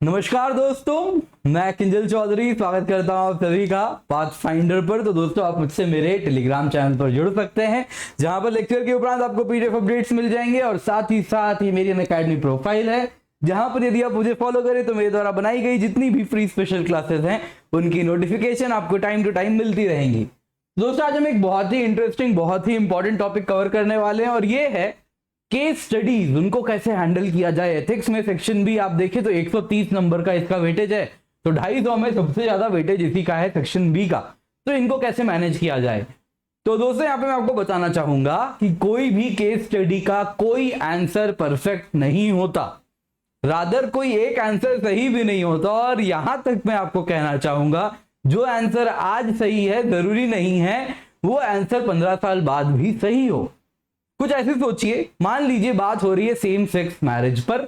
नमस्कार दोस्तों, मैं किंजल चौधरी स्वागत करता हूं आप सभी का पाथफाइंडर पर। तो दोस्तों, आप मुझसे मेरे टेलीग्राम चैनल पर जुड़ सकते हैं, जहां पर लेक्चर के उपरांत आपको पीडीएफ अपडेट्स मिल जाएंगे और साथ ही मेरी अनअकैडमी प्रोफाइल है, जहां पर यदि आप मुझे फॉलो करें तो मेरे द्वारा बनाई गई जितनी भी फ्री स्पेशल क्लासेस हैं उनकी नोटिफिकेशन आपको टाइम टू टाइम मिलती रहेंगी। दोस्तों, आज हम एक बहुत ही इंटरेस्टिंग, बहुत ही इंपॉर्टेंट टॉपिक कवर करने वाले हैं और ये है केस स्टडीज, उनको कैसे हैंडल किया जाए। एथिक्स में सेक्शन बी आप देखें तो 130 नंबर का इसका वेटेज है, तो 250 में सबसे ज्यादा वेटेज इसी का है सेक्शन बी का। तो इनको कैसे मैनेज किया जाए, तो दोस्तों यहाँ पे मैं आपको बताना चाहूंगा कि कोई भी केस स्टडी का कोई आंसर परफेक्ट नहीं होता, रादर कोई एक आंसर सही भी नहीं होता। और यहां तक मैं आपको कहना चाहूंगा, जो आंसर आज सही है जरूरी नहीं है वो आंसर 15 साल बाद भी सही हो। कुछ ऐसे सोचिए, मान लीजिए बात हो रही है सेम सेक्स मैरिज पर,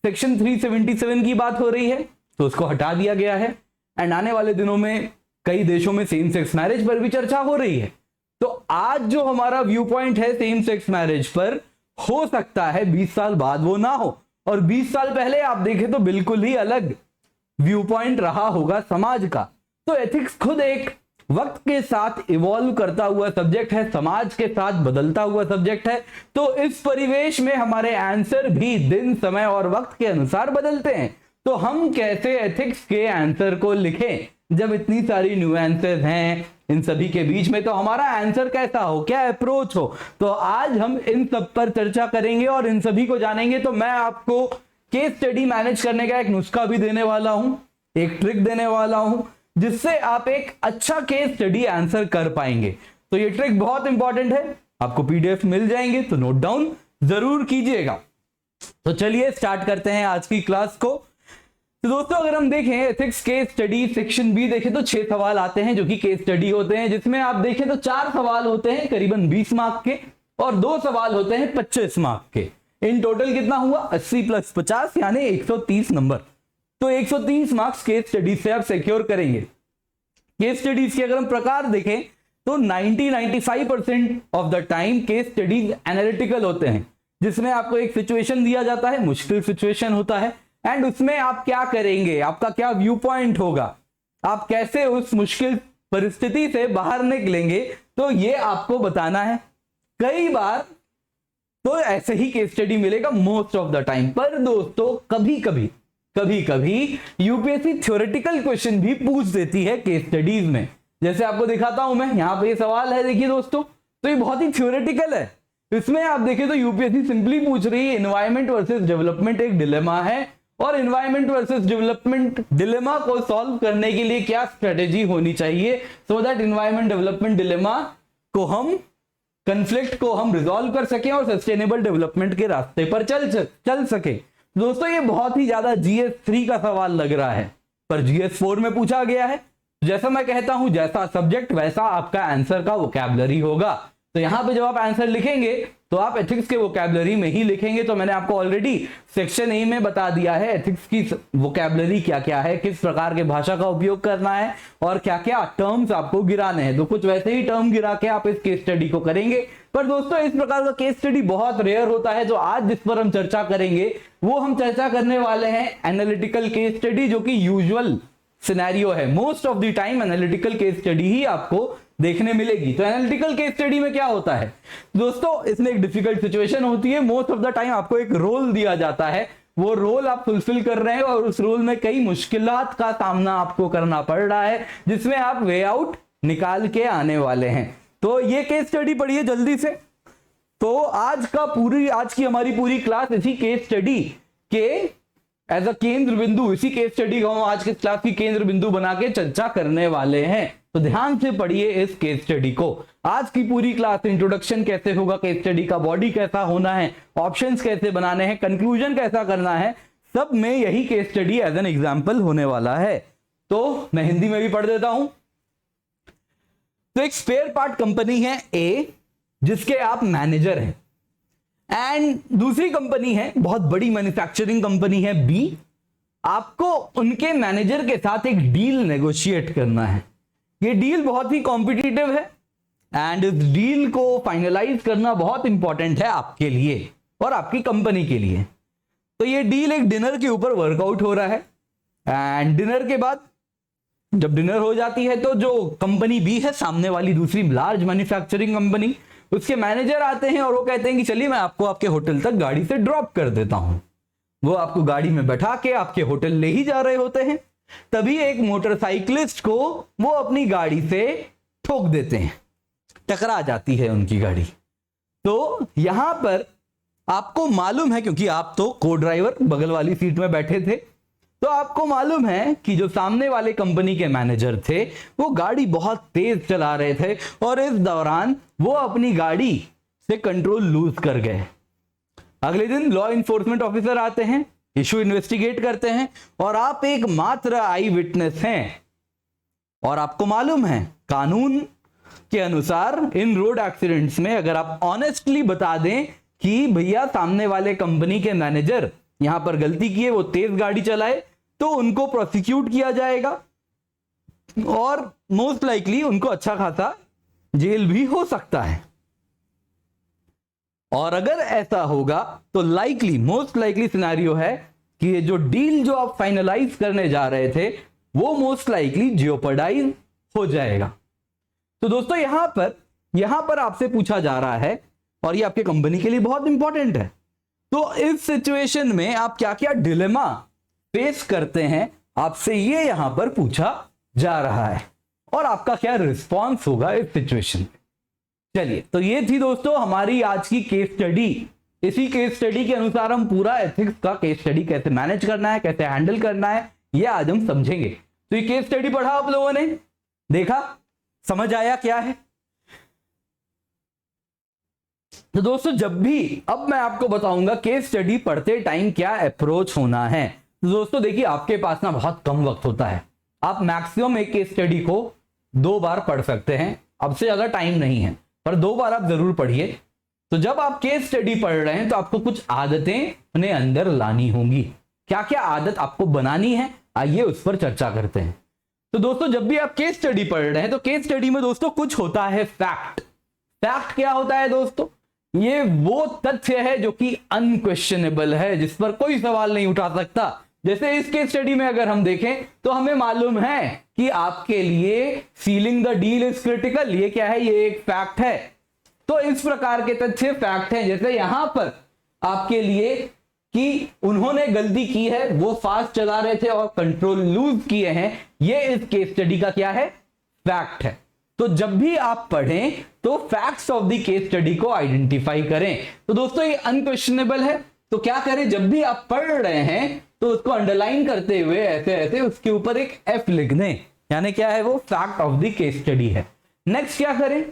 सेक्शन 377 की बात हो रही है तो उसको हटा दिया गया है, एंड आने वाले दिनों में कई देशों में सेम सेक्स मैरिज पर भी चर्चा हो रही है। तो आज जो हमारा व्यू पॉइंट है सेम सेक्स मैरिज पर, हो सकता है 20 साल बाद वो ना हो, और 20 साल पहले आप देखें तो बिल्कुल ही अलग व्यू पॉइंट रहा होगा समाज का। तो एथिक्स खुद एक वक्त के साथ इवॉल्व करता हुआ सब्जेक्ट है, समाज के साथ बदलता हुआ सब्जेक्ट है। तो इस परिवेश में हमारे आंसर भी दिन, समय और वक्त के अनुसार बदलते हैं। तो हम कैसे एथिक्स के आंसर को लिखें जब इतनी सारी न्यूएंसेस हैं इन सभी के बीच में, तो हमारा आंसर कैसा हो, क्या अप्रोच हो। तो आज हम इन सब पर चर्चा करेंगे और इन सभी को जानेंगे। तो मैं आपको केस स्टडी मैनेज करने का एक नुस्खा भी देने वाला हूं, एक ट्रिक देने वाला हूं, जिससे आप एक अच्छा केस स्टडी आंसर कर पाएंगे। तो ये ट्रिक बहुत इंपॉर्टेंट है, आपको पीडीएफ मिल जाएंगे तो नोट डाउन जरूर कीजिएगा। तो चलिए स्टार्ट करते हैं आज की क्लास को। तो दोस्तों, अगर हम देखें ethics case study section B देखें तो 6 सवाल आते हैं जो कि केस स्टडी होते हैं, जिसमें आप देखें तो 4 सवाल होते हैं करीबन 20 मार्क के और 2 सवाल होते हैं 25 मार्क के। इन टोटल कितना हुआ, 80 + 50 यानी 130 नंबर। तो 130 मार्क्स केस स्टडीज से आप सिक्योर करेंगे। केस स्टडीज के अगर हम प्रकार देखें तो 90-95% of the time case studies analytical होते हैं, जिसमें आपको एक सिचुएशन दिया जाता है, मुश्किल सिचुएशन होता है, एंड उसमें आप क्या करेंगे, आपका क्या व्यू पॉइंट होगा, आप कैसे उस मुश्किल परिस्थिति से बाहर निकलेंगे, तो ये आपको बताना है। कई बार तो ऐसे ही केस स्टडी मिलेगा मोस्ट ऑफ द टाइम, पर दोस्तों कभी कभी यूपीएससी थ्योरेटिकल क्वेश्चन भी पूछ देती है केस स्टडीज में। जैसे आपको दिखाता हूं मैं, यहां पे ये सवाल है, देखिए दोस्तों, तो ये बहुत ही थ्योरेटिकल है। इसमें आप देखें तो यूपीएससी सिंपली पूछ रही है एनवायरमेंट वर्सेस डेवलपमेंट एक डिलेमा है, और एनवायरमेंट वर्सेस डेवलपमेंट डिलेमा को सॉल्व करने के लिए क्या स्ट्रेटेजी होनी चाहिए, so that environment development dilemma को हम कंफ्लिक्ट को हम रिजॉल्व कर सकें और सस्टेनेबल डेवलपमेंट के रास्ते पर चल सके। दोस्तों, ये बहुत ही ज्यादा जीएस 3 का सवाल लग रहा है, पर जीएस 4 में पूछा गया है। जैसा मैं कहता हूं, जैसा सब्जेक्ट वैसा आपका आंसर का वोकैबुलरी होगा। तो यहां पे जब आप आंसर लिखेंगे तो आप एथिक्स के वोकैबुलरी में ही लिखेंगे। तो मैंने आपको ऑलरेडी सेक्शन ए में बता दिया है एथिक्स की वोकैबुलरी क्या क्या है, किस प्रकार के भाषा का उपयोग करना है और क्या क्या टर्म्स आपको गिराने हैं। तो कुछ वैसे ही टर्म गिरा के आप इस केस स्टडी को करेंगे। पर दोस्तों, इस प्रकार का केस स्टडी बहुत रेयर होता है। जो आज जिस पर हम चर्चा करेंगे वो हम चर्चा करने वाले हैं एनालिटिकल केस स्टडी, जो कि यूजुअल सिनेरियो है। Most of the time analytical case study ही आपको देखने मिलेगी। तो एनालिटिकल केस स्टडी में क्या होता है दोस्तों, इसमें एक डिफिकल्ट सिचुएशन होती है। मोस्ट ऑफ द टाइम आपको एक रोल दिया जाता है, वो रोल आप फुलफिल कर रहे हैं और उस रोल में कई मुश्किलात का सामना आपको करना पड़ रहा है, जिसमें आप वे आउट निकाल के आने वाले हैं। तो ये केस स्टडी पढ़िए जल्दी से। तो आज की हमारी पूरी क्लास इसी केस स्टडी के एज अ केंद्र बिंदु, इसी केस स्टडी को हम आज के क्लास की केंद्र बिंदु बना के चर्चा करने वाले हैं। तो ध्यान से पढ़िए इस केस स्टडी को। आज की पूरी क्लास इंट्रोडक्शन कैसे होगा केस स्टडी का, बॉडी कैसा होना है, ऑप्शंस कैसे बनाने हैं, कंक्लूजन कैसा करना है, सब में यही case study as an example होने वाला है। तो मैं हिंदी में भी पढ़ देता हूं। तो एक स्पेयर पार्ट कंपनी है ए, जिसके आप मैनेजर हैं, एंड दूसरी कंपनी है, बहुत बड़ी मैन्युफैक्चरिंग कंपनी है बी। आपको उनके मैनेजर के साथ एक डील नेगोशिएट करना है। ये डील बहुत ही कॉम्पिटिटिव है एंड इस डील को फाइनलाइज करना बहुत इंपॉर्टेंट है आपके लिए और आपकी कंपनी के लिए। तो ये डील एक डिनर के ऊपर वर्कआउट हो रहा है एंड डिनर के बाद जब डिनर हो जाती है तो जो कंपनी बी है, सामने वाली दूसरी लार्ज मैन्युफैक्चरिंग कंपनी, उसके मैनेजर आते हैं और वो कहते हैं कि चलिए मैं आपको आपके होटल तक गाड़ी से ड्रॉप कर देता हूं। वो आपको गाड़ी में बैठा के आपके होटल ले ही जा रहे होते हैं। तभी एक मोटरसाइकिलिस्ट को वो अपनी गाड़ी से ठोक देते हैं, टकरा जाती है उनकी गाड़ी। तो यहां पर आपको मालूम है, क्योंकि आप तो को ड्राइवर बगल वाली सीट में बैठे थे, तो आपको मालूम है कि जो सामने वाले कंपनी के मैनेजर थे वो गाड़ी बहुत तेज चला रहे थे और इस दौरान वो अपनी गाड़ी से कंट्रोल लूज कर गए। अगले दिन लॉ इन्फोर्समेंट ऑफिसर आते हैं, इशू इन्वेस्टिगेट करते हैं और आप एक मात्र आई विटनेस हैं। और आपको मालूम है कानून के अनुसार इन रोड एक्सीडेंट्स में अगर आप ऑनेस्टली बता दें कि भैया सामने वाले कंपनी के मैनेजर यहां पर गलती किए, वो तेज गाड़ी चलाए, तो उनको प्रोसिक्यूट किया जाएगा और मोस्ट लाइकली उनको अच्छा खासा जेल भी हो सकता है। और अगर ऐसा होगा तो लाइकली, मोस्ट लाइकली सिनेरियो है कि ये जो डील जो आप फाइनलाइज करने जा रहे थे वो मोस्ट लाइकली जियोपर्डाइज हो जाएगा। तो दोस्तों यहां पर आपसे पूछा जा रहा है और ये आपके कंपनी के लिए बहुत इंपॉर्टेंट है, तो इस सिचुएशन में आप क्या क्या डिलेमा फेस करते हैं, आपसे ये यहां पर पूछा जा रहा है और आपका क्या रिस्पॉन्स होगा इस सिचुएशन में। चलिए, तो ये थी दोस्तों हमारी आज की केस स्टडी। इसी केस स्टडी के अनुसार हम पूरा एथिक्स का केस स्टडी कैसे मैनेज करना है, कैसे हैंडल करना है, ये आज हम समझेंगे। तो ये केस स्टडी पढ़ा आप लोगों ने, देखा, समझ आया क्या है? तो दोस्तों जब भी, अब मैं आपको बताऊंगा केस स्टडी पढ़ते टाइम क्या अप्रोच होना है। तो दोस्तों देखिए, आपके पास ना बहुत कम वक्त होता है, आप मैक्सिमम एक केस स्टडी को 2 बार पढ़ सकते हैं, अब से ज्यादा टाइम नहीं है, पर 2 बार आप जरूर पढ़िए। तो जब आप केस स्टडी पढ़ रहे हैं तो आपको कुछ आदतें अपने अंदर लानी होंगी। क्या क्या आदत आपको बनानी है, आइए उस पर चर्चा करते हैं। तो दोस्तों जब भी आप केस स्टडी पढ़ रहे हैं तो केस स्टडी में दोस्तों कुछ होता है फैक्ट। फैक्ट क्या होता है दोस्तों? ये वो तथ्य है जो कि अनक्वेश्चनेबल है, जिस पर कोई सवाल नहीं उठा सकता। जैसे इस केस स्टडी में अगर हम देखें तो हमें मालूम है कि आपके लिए ceiling the deal is critical, ये क्या है? ये एक फैक्ट है। तो इस प्रकार के तथ्य फैक्ट हैं। जैसे यहां पर आपके लिए कि उन्होंने गलती की है, वो फास्ट चला रहे थे और कंट्रोल लूज किए हैं, ये इस केस स्टडी का क्या है? फैक्ट है। तो जब भी आप पढ़ें तो facts of the case study को आइडेंटिफाई करें। तो दोस्तों ये अनक्वेश्चनेबल है, तो क्या करें? जब भी आप पढ़ रहे हैं तो उसको अंडरलाइन करते हुए ऐसे ऐसे उसके ऊपर एक एफ लिख दें, यानी क्या है? वो fact of the case study है। नेक्स्ट क्या करें?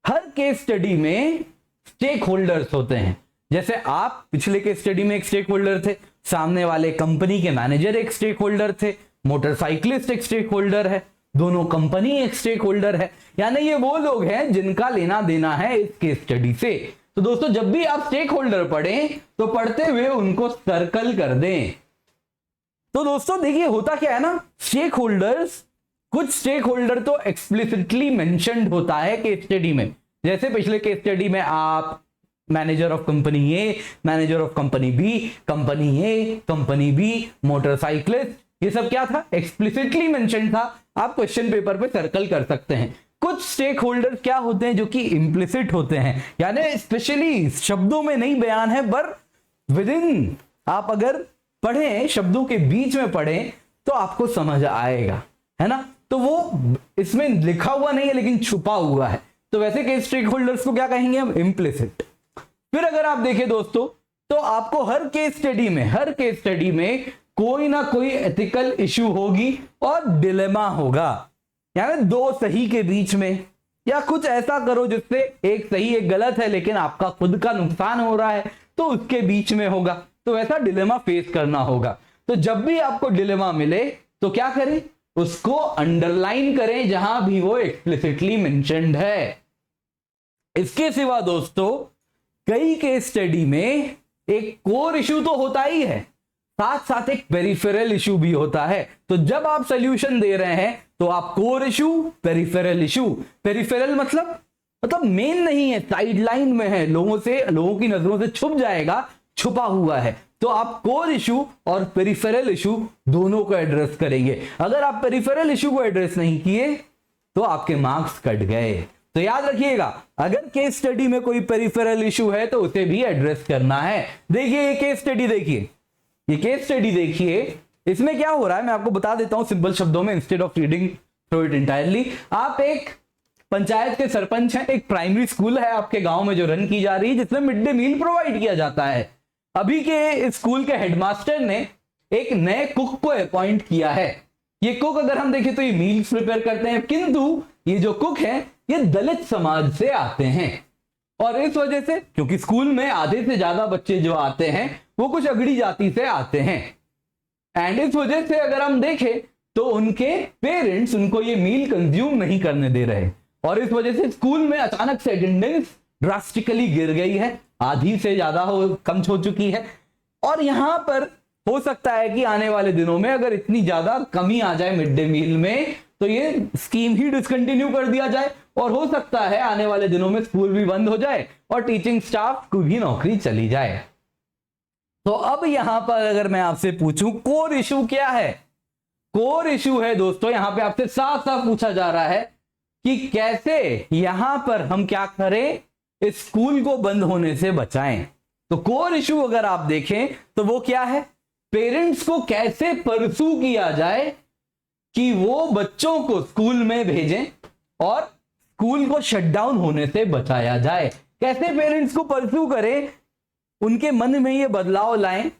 हर केस स्टडी में स्टेक होल्डर्स होते हैं। जैसे आप पिछले केस स्टडी में एक स्टेक होल्डर थे, सामने वाले कंपनी के मैनेजर एक स्टेक होल्डर थे, मोटरसाइकिलिस्ट एक स्टेक होल्डर है, दोनों कंपनी एक स्टेक होल्डर है, यानी ये वो लोग हैं जिनका लेना देना है इस केस स्टडी से। तो दोस्तों जब भी आप स्टेक होल्डर पढ़ें तो पढ़ते हुए उनको सर्कल कर दें। तो दोस्तों देखिए होता क्या है ना, स्टेक होल्डर्स, कुछ स्टेक होल्डर तो एक्सप्लिसिटली मेंशन्ड होता है केस स्टडी में। जैसे पिछले केस स्टडी में आप manager of company A, manager of company B, company A, company B, motorcyclist, ये सब क्या था? एक्सप्लिसिटली मेंशन था। आप क्वेश्चन पेपर पे सर्कल कर सकते हैं। कुछ स्टेक होल्डर क्या होते हैं जो कि इम्प्लिसिट होते हैं, यानी स्पेशली शब्दों में नहीं बयान है, पर विद इन आप अगर पढ़ें, शब्दों के बीच में पढ़ें तो आपको समझ आएगा, है ना? तो वो इसमें लिखा हुआ नहीं है लेकिन छुपा हुआ है। तो वैसे के स्टेक होल्डर्स को क्या कहेंगे हम? इम्प्लिसिट। फिर अगर आप देखें दोस्तों तो आपको हर केस स्टडी में कोई ना कोई एथिकल इश्यू होगी और डिलेमा होगा, यानी 2 सही के बीच में, या कुछ ऐसा करो जिससे एक सही एक गलत है लेकिन आपका खुद का नुकसान हो रहा है, तो उसके बीच में होगा। तो ऐसा डिलेमा फेस करना होगा। तो जब भी आपको डिलेमा मिले तो क्या करें? उसको अंडरलाइन करें जहां भी वो एक्सप्लिसिटली मेंशन्ड है। इसके सिवा दोस्तों कई केस स्टडी में एक कोर इश्यू तो होता ही है, साथ साथ एक पेरिफेरल इशू भी होता है। तो जब आप सॉल्यूशन दे रहे हैं तो आप core issue, peripheral issue, peripheral मतलब मेन नहीं है, साइड लाइन में है, लोगों की नजरों से छुप जाएगा, छुपा हुआ है, तो आप कोर इशू और पेरिफेरल इशू दोनों को एड्रेस करेंगे। अगर आप पेरिफेरल इशू को एड्रेस नहीं किए तो आपके मार्क्स कट गए। तो याद रखिएगा, अगर केस स्टडी में कोई पेरिफेरल इशू है तो उसे भी एड्रेस करना है। देखिए ये केस स्टडी देखिए, ये केस स्टडी देखिए, इसमें क्या हो रहा है मैं आपको बता देता हूं सिंपल शब्दों में, instead of reading through it entirely. आप एक पंचायत के सरपंच हैं, एक प्राइमरी स्कूल है आपके गांव में जो रन की जा रही है, जिसमें मिड डे मील प्रोवाइड किया जाता है। अभी के स्कूल के हेडमास्टर ने एक नए कुक को अपॉइंट किया है। ये कुक अगर हम देखें तो ये मील्स प्रिपेयर करते हैं, किंतु ये जो कुक है ये दलित समाज से आते हैं, और इस वजह से क्योंकि स्कूल में आधे से ज्यादा बच्चे जो आते हैं वो कुछ अगड़ी जाति से आते हैं, एंड इस वजह से अगर हम देखें तो उनके पेरेंट्स उनको ये मील कंज्यूम नहीं करने दे रहे, और इस वजह से स्कूल में अचानक से अटेंडेंस ड्रास्टिकली गिर गई है, आधी से ज्यादा कम हो चुकी है। और यहां पर हो सकता है कि आने वाले दिनों में अगर इतनी ज्यादा कमी आ जाए मिड डे मील में तो ये स्कीम ही डिसकंटिन्यू कर दिया जाए, और हो सकता है आने वाले दिनों में स्कूल भी बंद हो जाए और टीचिंग स्टाफ को भी नौकरी चली जाए। तो अब यहां पर अगर मैं आपसे पूछूं कोर इशू क्या है, कोर इशू है दोस्तों, यहां पे आपसे साफ साफ पूछा जा रहा है कि कैसे यहां पर हम क्या करें, इस स्कूल को बंद होने से बचाएं। तो कोर इशू अगर आप देखें तो वो क्या है, पेरेंट्स को कैसे परसू किया जाए कि वो बच्चों को स्कूल में भेजें और स्कूल को शटडाउन होने से बचाया जाए। कैसे पेरेंट्स को परसू करें, उनके मन में ये बदलाव लाएं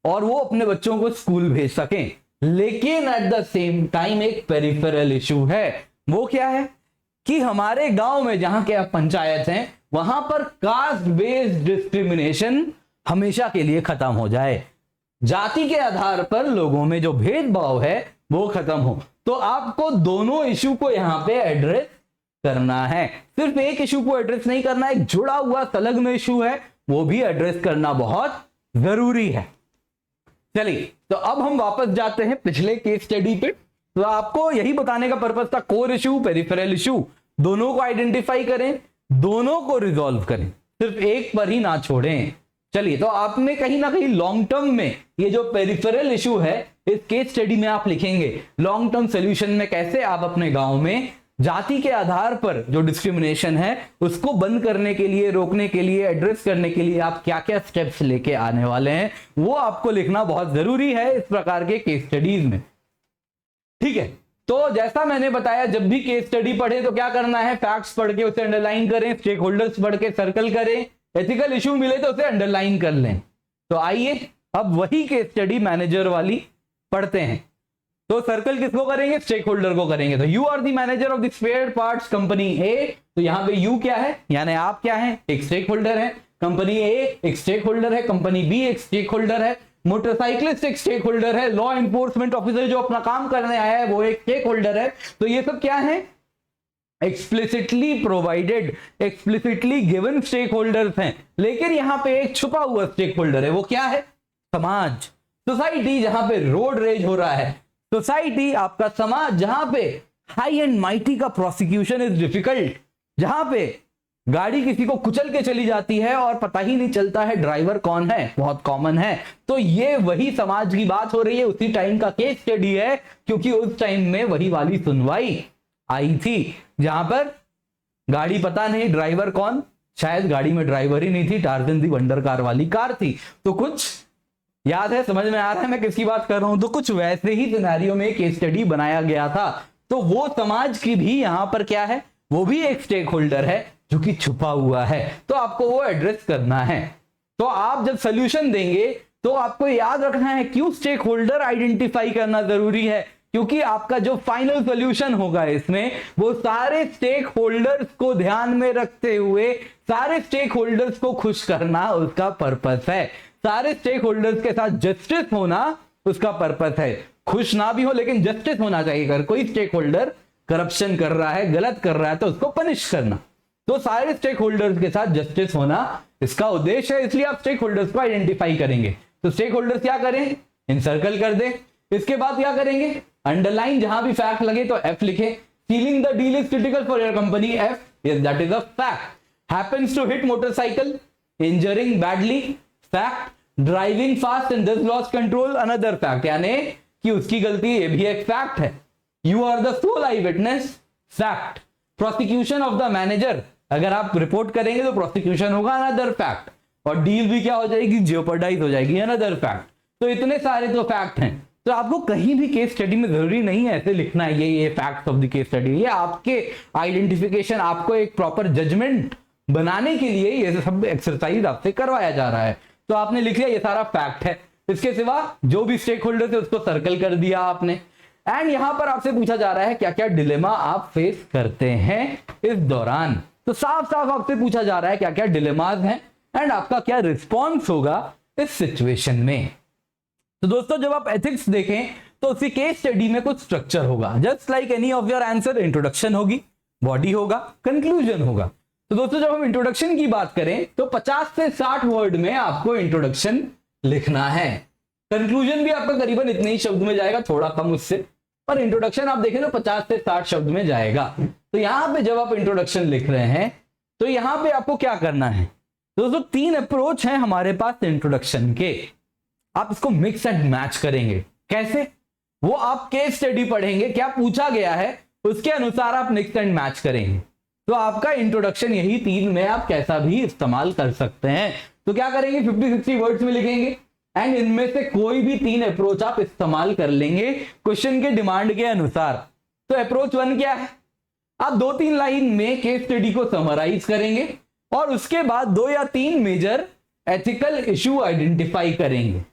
और वो अपने बच्चों को स्कूल भेज सकें। लेकिन एट द सेम टाइम एक पेरिफेरल इशू है, वो क्या है कि हमारे गांव में जहां के पंचायत हैं वहां पर कास्ट बेस्ड डिस्क्रिमिनेशन हमेशा के लिए खत्म हो जाए, जाति के आधार पर लोगों में जो भेदभाव है वो खत्म हो। तो आपको दोनों इशू को यहां पे एड्रेस करना है, सिर्फ एक इशू को एड्रेस नहीं करना, एक जुड़ा हुआ संलग्न इशू है वो भी एड्रेस करना बहुत जरूरी है। चलिए तो अब हम वापस जाते हैं पिछले केस स्टडी पे। तो आपको यही बताने का पर्पस था, कोर इशू पेरिफेरल इशू दोनों को आइडेंटिफाई करें, दोनों को रिजॉल्व करें, सिर्फ एक पर ही ना छोड़ें। चलिए तो आपने कहीं ना कहीं लॉन्ग टर्म में ये जो पेरिफेरल इशू है इस केस स्टडी में आप लिखेंगे लॉन्ग टर्म सॉल्यूशन में कैसे आप अपने गांव में जाति के आधार पर जो डिस्क्रिमिनेशन है उसको बंद करने के लिए, रोकने के लिए, एड्रेस करने के लिए आप क्या क्या स्टेप्स लेके आने वाले हैं, वो आपको लिखना बहुत जरूरी है इस प्रकार के केस स्टडीज में। ठीक है, तो जैसा मैंने बताया जब भी केस स्टडी पढ़े तो क्या करना है, फैक्ट्स पढ़ के उसे अंडरलाइन करें, स्टेक होल्डर्स पढ़ के सर्कल करें, एथिकल इशू मिले तो उसे अंडरलाइन कर लें। तो आइए अब वही केस स्टडी मैनेजर वाली पढ़ते हैं। तो सर्कल किसको करेंगे, स्टेक होल्डर को करेंगे। तो you are the manager of the spare parts company A, तो यहां पे यू क्या है, यानी आप क्या है, एक स्टेक होल्डर है। कंपनी ए एक स्टेक होल्डर है, कंपनी बी एक स्टेक होल्डर है, मोटरसाइकिलिस्ट एक स्टेक होल्डर है, लॉ एनफोर्समेंट ऑफिसर जो अपना काम करने आया है वो एक स्टेक होल्डर है। तो ये सब क्या है, explicitly provided, explicitly given stake holders हैं। लेकिन यहां पे एक छुपा हुआ स्टेक होल्डर है, वो क्या है, समाज, सोसाइटी, जहां पे रोड रेज हो रहा है, सोसाइटी आपका समाज, जहां पे हाई एंड माइटी का प्रोसिक्यूशन इज डिफिकल्ट, जहां पे गाड़ी किसी को कुचल के चली जाती है और पता ही नहीं चलता है ड्राइवर कौन है, बहुत कॉमन है। तो ये वही समाज की बात हो रही है, उसी टाइम का केस स्टडी है, क्योंकि उस टाइम में वही वाली सुनवाई आई थी जहां पर गाड़ी पता नहीं, ड्राइवर कौन, शायद गाड़ी में ड्राइवर ही नहीं थी, टार्जन दी वंडर कार वाली कार थी। तो कुछ याद है, समझ में आ रहा है मैं किसकी बात कर रहा हूं। तो कुछ वैसे ही सिनेरियो में केस स्टडी बनाया गया था। तो वो समाज की भी यहां पर क्या है, वो भी एक स्टेक होल्डर है जो कि छुपा हुआ है, तो आपको वो एड्रेस करना है। तो आप जब सोल्यूशन देंगे तो आपको याद रखना है क्यों स्टेक होल्डर आइडेंटिफाई करना जरूरी है, क्योंकि आपका जो फाइनल सॉल्यूशन होगा इसमें वो सारे स्टेक होल्डर्स को ध्यान में रखते हुए, सारे स्टेक होल्डर्स को खुश करना उसका पर्पस है, सारे स्टेक होल्डर्स के साथ जस्टिस होना उसका पर्पस है। खुश ना भी हो लेकिन जस्टिस होना चाहिए। अगर कोई स्टेक होल्डर करप्शन कर रहा है, गलत कर रहा है, तो उसको पनिश करना। तो सारे स्टेक होल्डर्स के साथ जस्टिस होना इसका उद्देश्य है, इसलिए आप स्टेक होल्डर्स को आइडेंटिफाई करेंगे। तो स्टेक होल्डर्स क्या करें, इनसर्कल कर दे। इसके बाद क्या करेंगे, अंडरलाइन, जहां भी फैक्ट लगे तो एफ लिखे। Sealing the deal is critical for your company, F, yes that is a fact. Happens to hit motorcycle, injuring badly, fact. Driving fast and thus lost control, another fact, यानी कि उसकी गलती, ये भी एक फैक्ट है। You are the sole eye witness, fact. Prosecution of the manager, अगर आप रिपोर्ट करेंगे तो प्रोसिक्यूशन होगा, अनदर फैक्ट। और डील भी क्या हो जाएगी, जियोपर्डाइज हो जाएगी, अनदर फैक्ट। तो इतने सारे तो फैक्ट हैं। तो आपको कहीं भी केस स्टडी में जरूरी नहीं है ऐसे लिखना है ये facts of the case study, ये आपके आइडेंटिफिकेशन, आपको एक प्रॉपर जजमेंट बनाने के लिए ये सब एक्सरसाइज आपसे करवाया जा रहा है। तो आपने लिख लिया ये सारा फैक्ट है, इसके सिवा जो भी स्टेक होल्डर थे उसको सर्कल कर दिया आपने। एंड यहां पर आपसे पूछा जा रहा है क्या क्या डिलेमा आप फेस करते हैं इस दौरान। तो साफ साफ आपसे पूछा जा रहा है क्या क्या डिलेमास हैं एंड आपका क्या रिस्पॉन्स होगा इस सिचुएशन में। तो दोस्तों जब आप एथिक्स देखें तो उसी केस स्टडी में कुछ स्ट्रक्चर होगा, just like any of your answer. Introduction होगी, बॉडी होगा, कंक्लूजन होगा। तो दोस्तों जब हम इंट्रोडक्शन की बात करें तो 50 से 60 वर्ड में आपको इंट्रोडक्शन लिखना है। कंक्लूजन भी आपका करीबन इतने ही शब्द में जाएगा, थोड़ा कम उससे, पर इंट्रोडक्शन आप देखें तो 50 से 60 शब्द में जाएगा। तो यहां पे जब आप इंट्रोडक्शन लिख रहे हैं तो यहां पे आपको क्या करना है दोस्तों, 3 अप्रोच है हमारे पास इंट्रोडक्शन के। आप इसको मिक्स एंड मैच करेंगे। कैसे? वो आप केस स्टडी पढ़ेंगे, क्या पूछा गया है उसके अनुसार आप मिक्स एंड मैच करेंगे। तो आपका इंट्रोडक्शन यही 3 में आप कैसा भी इस्तेमाल कर सकते हैं। तो क्या करेंगे, 50-60 वर्ड्स में लिखेंगे एंड इनमें से कोई भी 3 अप्रोच आप इस्तेमाल कर लेंगे क्वेश्चन के डिमांड के अनुसार। तो अप्रोच 1 क्या है, आप 2-3 लाइन में केस स्टडी को समराइज करेंगे और उसके बाद 2 या 3 मेजर एथिकल इशू आइडेंटिफाई करेंगे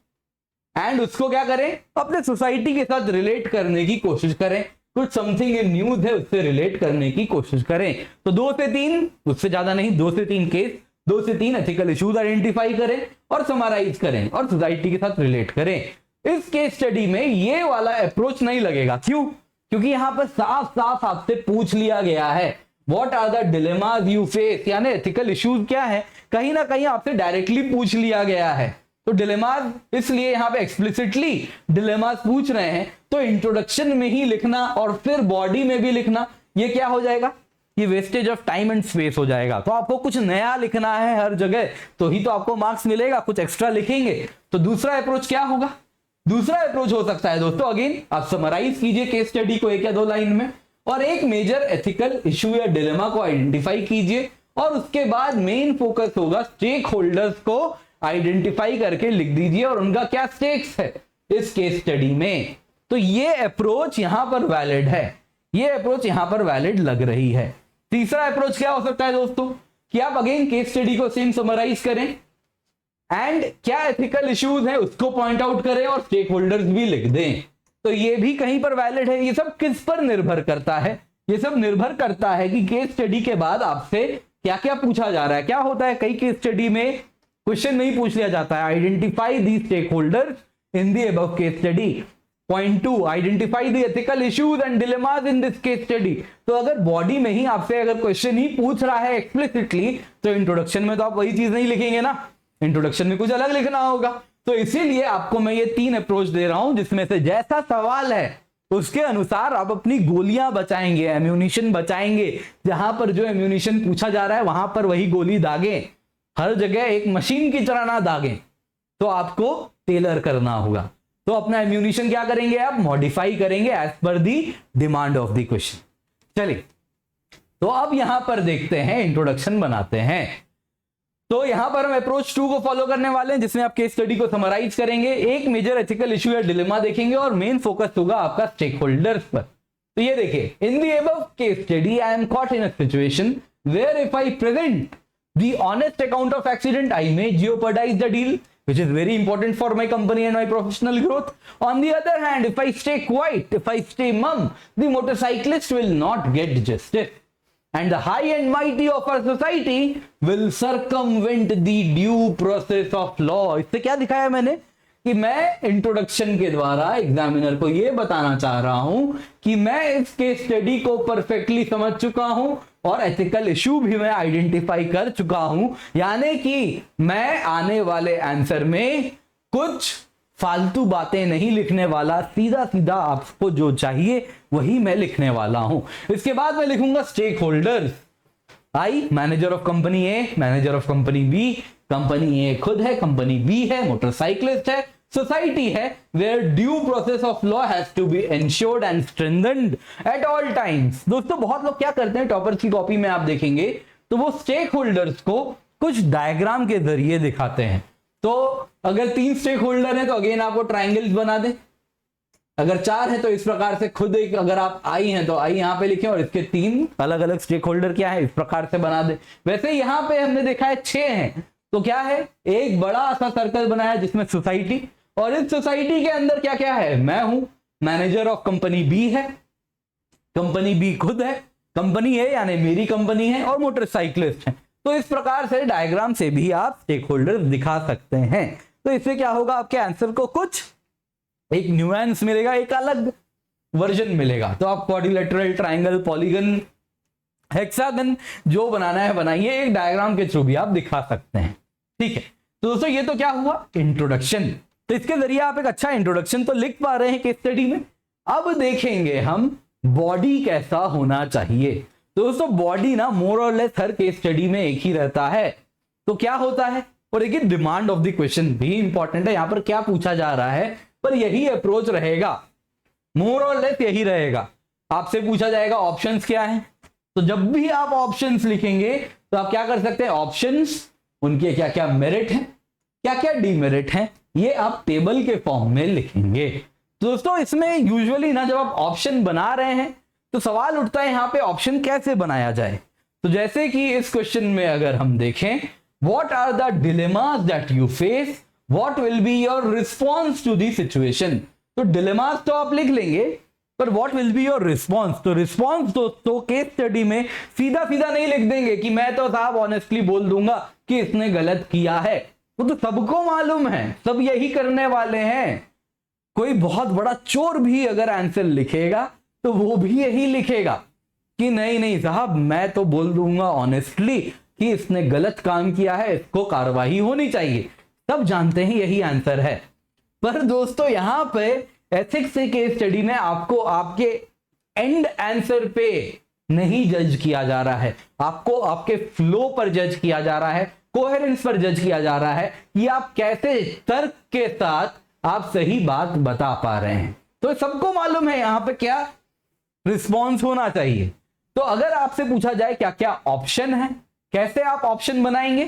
एंड उसको क्या करें, अपने सोसाइटी के साथ रिलेट करने की कोशिश करें। कुछ समथिंग इन न्यूज है उससे रिलेट करने की कोशिश करें। तो 2 से 3, उससे ज्यादा नहीं, 2 से 3 केस, 2 से 3 एथिकल इश्यूज आइडेंटिफाई करें और समराइज करें और सोसाइटी के साथ रिलेट करें। इस केस स्टडी में ये वाला अप्रोच नहीं लगेगा। क्यों? क्योंकि यहां पर साफ साफ आपसे पूछ लिया गया है what are the dilemmas you face, यानी एथिकल इश्यूज क्या है, कहीं ना कहीं आपसे डायरेक्टली पूछ लिया गया है। तो डिलेमास, इसलिए यहां पे एक्सप्लिसिटली डिलेमास पूछ रहे हैं, तो इंट्रोडक्शन में ही लिखना और फिर बॉडी में भी लिखना, ये क्या हो जाएगा, ये wastage of time and space हो जाएगा। तो आपको कुछ नया लिखना है हर जगह, तो ही तो आपको मार्क्स मिलेगा। कुछ एक्स्ट्रा लिखेंगे तो दूसरा अप्रोच क्या होगा, दूसरा अप्रोच हो सकता है दोस्तों, अगेन आप समराइज कीजिए केस स्टडी को 1 या 2 लाइन में और एक मेजर एथिकल इशू या डिलेमा को आइडेंटिफाई कीजिए और उसके बाद मेन फोकस होगा स्टेक होल्डर्स को आइडेंटिफाई करके लिख दीजिए और उनका क्या स्टेक्स है इस केस स्टडी में। तो ये अप्रोच यहां पर वैलिड है, ये अप्रोच यहां पर वैलिड लग रही है। तीसरा अप्रोच क्या हो सकता है दोस्तों, कि आप अगेन केस स्टडी को सेम समराइज करें एंड क्या एथिकल इश्यूज है उसको पॉइंट आउट करें और स्टेक होल्डर्स भी लिख दें। तो ये भी कहीं पर वैलिड है। ये सब किस पर निर्भर करता है, ये सब निर्भर करता है कि केस स्टडी के बाद आपसे क्या क्या पूछा जा रहा है। क्या होता है, कई केस स्टडी में क्वेश्चन नहीं पूछ लिया जाता है, identify the stake holders in the above case study. Point 2, identify the ethical issues and dilemmas in this case study. तो अगर बॉडी में ही आपसे अगर क्वेश्चन ही पूछ रहा है एक्सप्लिसिटली, तो इंट्रोडक्शन में तो आप वही चीज नहीं लिखेंगे ना, इंट्रोडक्शन में कुछ अलग लिखना होगा। तो इसीलिए आपको मैं ये 3 अप्रोच दे रहा हूं, जिसमें से जैसा सवाल है उसके अनुसार आप अपनी गोलियां बचाएंगे, एम्यूनिशन बचाएंगे। जहां पर जो एम्यूनिशन पूछा जा रहा है वहां पर वही गोली दागे, हर जगह एक मशीन की तरह ना दागें। तो आपको टेलर करना होगा। तो अपना एम्यूनिशन क्या करेंगे, आप मॉडिफाई करेंगे as per the demand of the question. चलिए, तो अब यहां पर देखते हैं, इंट्रोडक्शन बनाते हैं। तो यहां पर हम अप्रोच 2 को फॉलो करने वाले हैं, जिसमें आप केस स्टडी को समराइज करेंगे, एक मेजर एथिकल इशू या डिलेमा देखेंगे और मेन फोकस होगा आपका स्टेक होल्डर्स पर। तो ये देखिए, in the above case study I am caught in a situation where if I present the honest account of accident, I may jeopardize the deal, which is very important for my company and my professional growth. On the other hand, if I stay quiet, if I stay mum, the motorcyclist will not get justice, and the high and mighty of our society will circumvent the due process of law. इससे क्या दिखाया मैंने कि मैं introduction के द्वारा examiner को यह बताना चाह रहा हूं कि मैं इस केस स्टडी को परफेक्टली समझ चुका हूं और एथिकल इशू भी मैं आइडेंटिफाई कर चुका हूं, यानी कि मैं आने वाले आंसर में कुछ फालतू बातें नहीं लिखने वाला, सीधा सीधा आपको जो चाहिए वही मैं लिखने वाला हूं। इसके बाद मैं लिखूंगा stake holders, I manager of company A, manager of company B, company A खुद है, कंपनी बी है, मोटरसाइकिलिस्ट है, सोसाइटी है, where due process of law has to be ensured and strengthened at all times. दोस्तों बहुत लोग क्या करते हैं, टॉपर्स की कॉपी में आप देखेंगे तो वो स्टेक होल्डर्स को कुछ डायग्राम के जरिए दिखाते हैं। तो अगर 3 स्टेक होल्डर है तो अगेन आपको ट्राइंगल्स बना दे, अगर 4 है तो इस प्रकार से खुद एक, अगर आप आई हैं तो आई यहां पे लिखें और इसके 3 अलग अलग स्टेक होल्डर क्या है इस प्रकार से बना दे। वैसे यहां पे हमने देखा है 6 हैं, तो क्या है, एक बड़ा सा सर्कल बनाया जिसमें सोसाइटी, और इस सोसाइटी के अंदर क्या क्या है, मैं हूं, मैनेजर ऑफ कंपनी बी है, कंपनी बी खुद है, कंपनी ए यानी मेरी कंपनी है, और मोटरसाइकिलिस्ट है। तो इस प्रकार से डायग्राम से भी आप स्टेक होल्डर दिखा सकते हैं। तो इससे क्या होगा, आपके आंसर को कुछ एक न्यूएंस मिलेगा, एक अलग वर्जन मिलेगा। तो आप क्वाड्रिलेटरल, ट्राइंगल, पॉलीगन, हेक्सागन जो बनाना है बनाइए, एक डायग्राम के थ्रू भी आप दिखा सकते हैं। ठीक है, तो दोस्तों ये तो क्या हुआ, इंट्रोडक्शन। तो इसके जरिए आप एक अच्छा इंट्रोडक्शन तो लिख पा रहे हैं केस स्टडी में। अब देखेंगे हम बॉडी कैसा होना चाहिए। तो दोस्तों बॉडी ना मोर और लेस हर केस स्टडी में एक ही रहता है। तो क्या होता है, और देखिए डिमांड ऑफ द क्वेश्चन भी इंपॉर्टेंट है, यहां पर क्या पूछा जा रहा है, पर यही अप्रोच रहेगा, मोर और लेस यही रहेगा। आपसे पूछा जाएगा ऑप्शंस क्या हैं, तो जब भी आप ऑप्शंस लिखेंगे तो आप क्या कर सकते हैं, ऑप्शंस उनके क्या क्या मेरिट हैं, क्या क्या डीमेरिट हैं, ये आप टेबल के फॉर्म में लिखेंगे। तो दोस्तों इसमें यूजुअली ना जब आप ऑप्शन बना रहे हैं तो सवाल उठता है यहां पे ऑप्शन कैसे बनाया जाए। तो जैसे कि इस क्वेश्चन में अगर हम देखें, what are the dilemmas that you face, what will be your response to the situation. तो डिलेमास तो आप लिख लेंगे, पर what will be your response. तो रिस्पॉन्स दोस्तों केस स्टडी में सीधा सीधा नहीं लिख देंगे कि मैं तो साहब ऑनेस्टली बोल दूंगा कि इसने गलत किया है, वो तो सबको मालूम है, सब यही करने वाले हैं। कोई बहुत बड़ा चोर भी अगर आंसर लिखेगा तो वो भी यही लिखेगा कि नहीं नहीं साहब मैं तो बोल दूंगा ऑनेस्टली कि इसने गलत काम किया है, इसको कार्रवाई होनी चाहिए। सब जानते हैं यही आंसर है। पर दोस्तों यहां पे एथिक्स के स्टडी में आपको आपके एंड आंसर पे नहीं जज किया जा रहा है, आपको आपके फ्लो पर जज किया जा रहा है, कोहेरेंस पर जज किया जा रहा है कि आप कैसे तर्क के साथ आप सही बात बता पा रहे हैं। तो सबको मालूम है यहां पे क्या रिस्पॉन्स होना चाहिए। तो अगर आपसे पूछा जाए क्या क्या ऑप्शन है, कैसे आप ऑप्शन बनाएंगे,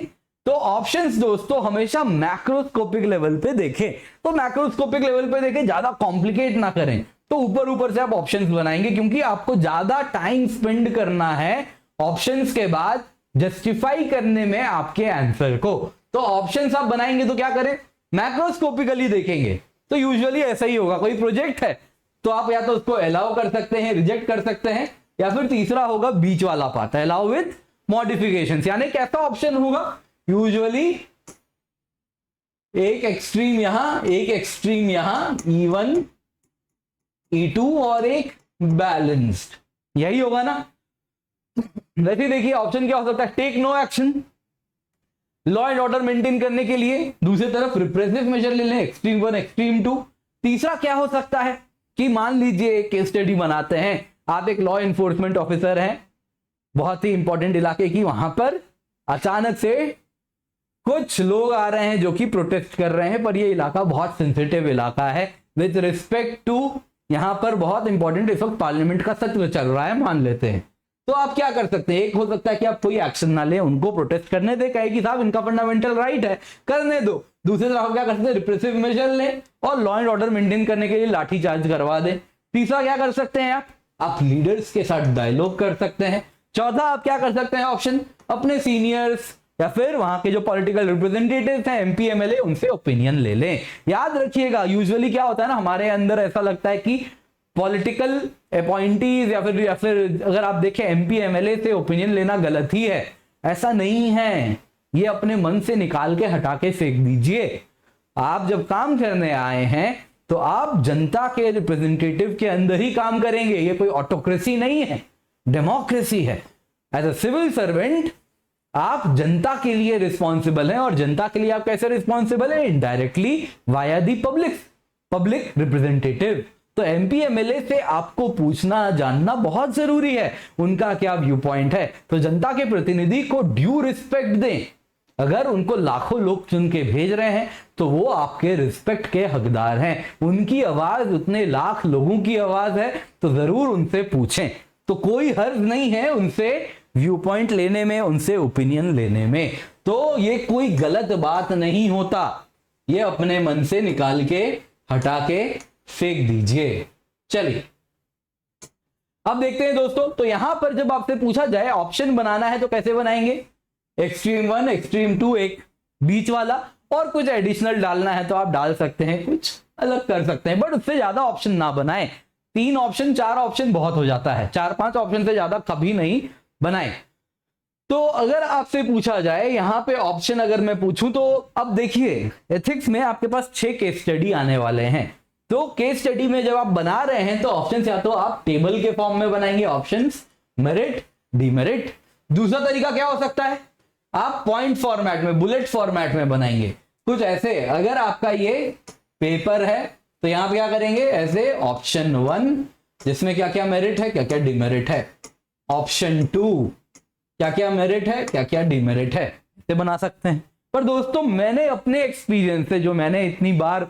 तो ऑप्शंस दोस्तों हमेशा मैक्रोस्कोपिक लेवल पे देखें। तो मैक्रोस्कोपिक लेवल पे देखें, ज्यादा कॉम्प्लिकेट ना करें। तो ऊपर ऊपर से आप ऑप्शंस बनाएंगे, क्योंकि आपको ज्यादा टाइम स्पेंड करना है ऑप्शंस के बाद जस्टिफाई करने में आपके आंसर को। तो ऑप्शंस आप बनाएंगे तो क्या करें, मैक्रोस्कोपिकली देखेंगे। तो यूजुअली ऐसा ही होगा, कोई प्रोजेक्ट है तो आप या तो उसको अलाउ कर सकते हैं, रिजेक्ट कर सकते हैं, या फिर तीसरा होगा बीच वाला पार्ट, अलाउ विद मॉडिफिकेशंस। यानी कैसा ऑप्शन होगा, यूजुअली एक एक्सट्रीम यहां, एक एक्सट्रीम यहां, E1 E2 और एक बैलेंस्ड, यही होगा ना। वैसे देखिए ऑप्शन क्या हो सकता है, take no action, law and order maintain करने के लिए। दूसरी तरफ रिप्रेसिव मेजर ले लें, एक्सट्रीम 1 एक्सट्रीम 2। तीसरा क्या हो सकता है कि मान लीजिए एक केस स्टडी बनाते हैं, आप एक लॉ एनफोर्समेंट ऑफिसर हैं बहुत ही इंपॉर्टेंट इलाके की, वहां पर अचानक से कुछ लोग आ रहे हैं जो कि प्रोटेस्ट कर रहे हैं, पर ये इलाका बहुत सेंसिटिव इलाका है विद रिस्पेक्ट टू, यहां पर बहुत इंपॉर्टेंट इस वक्त पार्लियामेंट का सत्र चल रहा है मान लेते हैं। तो आप क्या कर सकते हैं, एक हो सकता है कि आप कोई एक्शन ना लें, उनको प्रोटेस्ट करने दें, कहे कि साहब इनका फंडामेंटल राइट है करने दो। दूसरी तरफ आप क्या कर सकते हैं, रिप्रेसिव मेजर लें और लॉ एंड ऑर्डर मेंटेन करने के लिए लाठी चार्ज करवा दें। तीसरा क्या कर सकते हैं आप लीडर्स के साथ डायलॉग कर सकते हैं। चौथा आप क्या कर सकते हैं ऑप्शन, अपने सीनियर्स या फिर वहां के जो पॉलिटिकल रिप्रेजेंटेटिव्स हैं MP MLA उनसे ओपिनियन ले लें। याद रखिएगा यूजुअली क्या होता है ना, हमारे अंदर ऐसा लगता है कि पॉलिटिकल अपॉइंटीज या फिर अगर आप देखें MP MLA से ओपिनियन लेना गलत ही है। ऐसा नहीं है, ये अपने मन से निकाल के हटा के फेंक दीजिए। आप जब काम करने आए हैं तो आप जनता के रिप्रेजेंटेटिव के अंदर ही काम करेंगे, ये कोई ऑटोक्रेसी नहीं है, डेमोक्रेसी है। एज अ सिविल सर्वेंट आप जनता के लिए रिस्पॉन्सिबल हैं, और जनता के लिए आप कैसे रिस्पॉन्सिबल हैं, इनडायरेक्टली वाया दी पब्लिक रिप्रेजेंटेटिव। तो MP MLA से आपको पूछना जानना बहुत जरूरी है, उनका क्या व्यू पॉइंट है। तो जनता के प्रतिनिधि को ड्यू रिस्पेक्ट दें। अगर उनको लाखों लोग चुन के भेज रहे हैं तो वो आपके रिस्पेक्ट के हकदार हैं, उनकी आवाज उतने लाख लोगों की आवाज है, तो जरूर उनसे पूछें। तो कोई हर्ज नहीं है उनसे व्यू पॉइंट लेने में, उनसे ओपिनियन लेने में। तो ये कोई गलत बात नहीं होता, ये अपने मन से निकाल के हटा के फेंक दीजिए। चलिए अब देखते हैं दोस्तों, तो यहां पर जब आपसे पूछा जाए ऑप्शन बनाना है तो कैसे बनाएंगे, एक्सट्रीम 1 एक्सट्रीम 2 एक बीच वाला, और कुछ एडिशनल डालना है तो आप डाल सकते हैं, कुछ अलग कर सकते हैं, बट उससे ज्यादा ऑप्शन ना बनाएं। 3 ऑप्शन 4 ऑप्शन बहुत हो जाता है, 4-5 ऑप्शन से ज्यादा कभी नहीं बनाएं। तो अगर आपसे पूछा जाए यहां पे ऑप्शन अगर मैं पूछूं, तो अब देखिए एथिक्स में आपके पास 6 केस स्टडी आने वाले हैं। तो केस स्टडी में जब आप बना रहे हैं तो ऑप्शन या तो आप टेबल के फॉर्म में बनाएंगे, ऑप्शंस, मेरिट, डिमेरिट। दूसरा तरीका क्या हो सकता है, आप पॉइंट फॉर्मेट में, बुलेट फॉर्मेट में बनाएंगे कुछ ऐसे। अगर आपका ये पेपर है तो यहां पे क्या करेंगे, ऐसे ऑप्शन 1 जिसमें क्या क्या मेरिट है, क्या क्या डिमेरिट है, ऑप्शन 2 क्या क्या मेरिट है, क्या क्या डिमेरिट है, इसे बना सकते हैं। पर दोस्तों मैंने अपने एक्सपीरियंस से, जो मैंने इतनी बार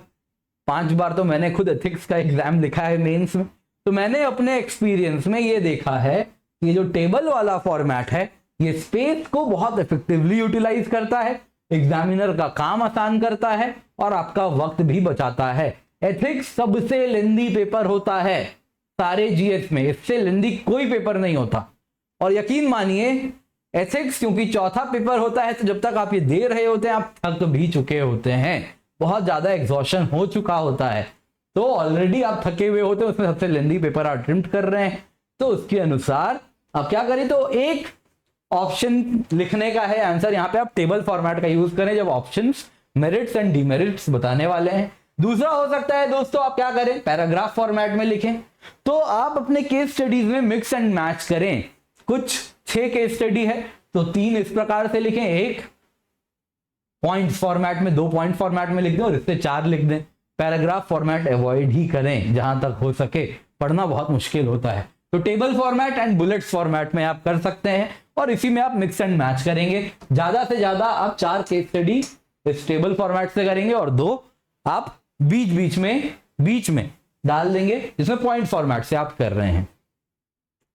5 बार तो मैंने खुद एथिक्स का एग्जाम लिखा है मेंस में, तो मैंने अपने एक्सपीरियंस में ये देखा है कि ये जो टेबल वाला फॉर्मेट है ये स्पेस को बहुत इफेक्टिवली यूटिलाइज करता है, एग्जामिनर का काम आसान करता है और आपका वक्त भी बचाता है। एथिक्स सबसे लेंदी पेपर होता है सारे जीएस में, इससे लेंदी कोई पेपर नहीं होता। और यकीन मानिए एथिक्स क्योंकि चौथा पेपर होता है, तो जब तक आप ये दे रहे होते हैं आप थक भी चुके होते हैं, बहुत ज्यादा एग्जॉशन हो चुका होता है, तो ऑलरेडी आप थके हुए होते हैं, उसमें सबसे लेंदी पेपर आप अटेम्प्ट कर रहे हैं, तो उसके अनुसार आप क्या करें, तो एक ऑप्शन लिखने का है आंसर, यहां पे आप टेबल फॉर्मेट का यूज करें जब ऑप्शंस, मेरिट्स एंड डिमेरिट्स बताने वाले हैं। दूसरा हो सकता है दोस्तों आप क्या करें, पैराग्राफ फॉर्मेट में लिखें। तो आप अपने केस स्टडीज में मिक्स एंड मैच करें, कुछ 6 केस स्टडी है तो 3 इस प्रकार से लिखें, एक पॉइंट फॉर्मेट में, 2 पॉइंट फॉर्मेट में लिख दें और इससे 4 लिख दें। पैराग्राफ फॉर्मेट अवॉइड ही करें जहां तक हो सके, पढ़ना बहुत मुश्किल होता है। तो table format and bullet format में आप कर सकते हैं और इसी में आप मिक्स एंड मैच करेंगे। ज्यादा से ज्यादा आप 4 केस स्टडी इस टेबल फॉर्मेट से करेंगे और 2 आप बीच में डाल देंगे जिसमें पॉइंट फॉर्मेट से आप कर रहे हैं।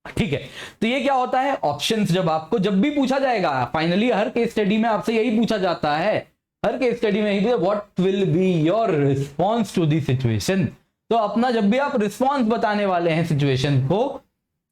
ठीक है, तो ये क्या होता है, ऑप्शंस जब आपको जब भी पूछा जाएगा, फाइनली हर केस स्टडी में आपसे यही पूछा जाता है, हर केस स्टडी में यही, what will be your response to the situation. तो अपना जब भी आप रिस्पॉन्स बताने वाले हैं सिचुएशन को,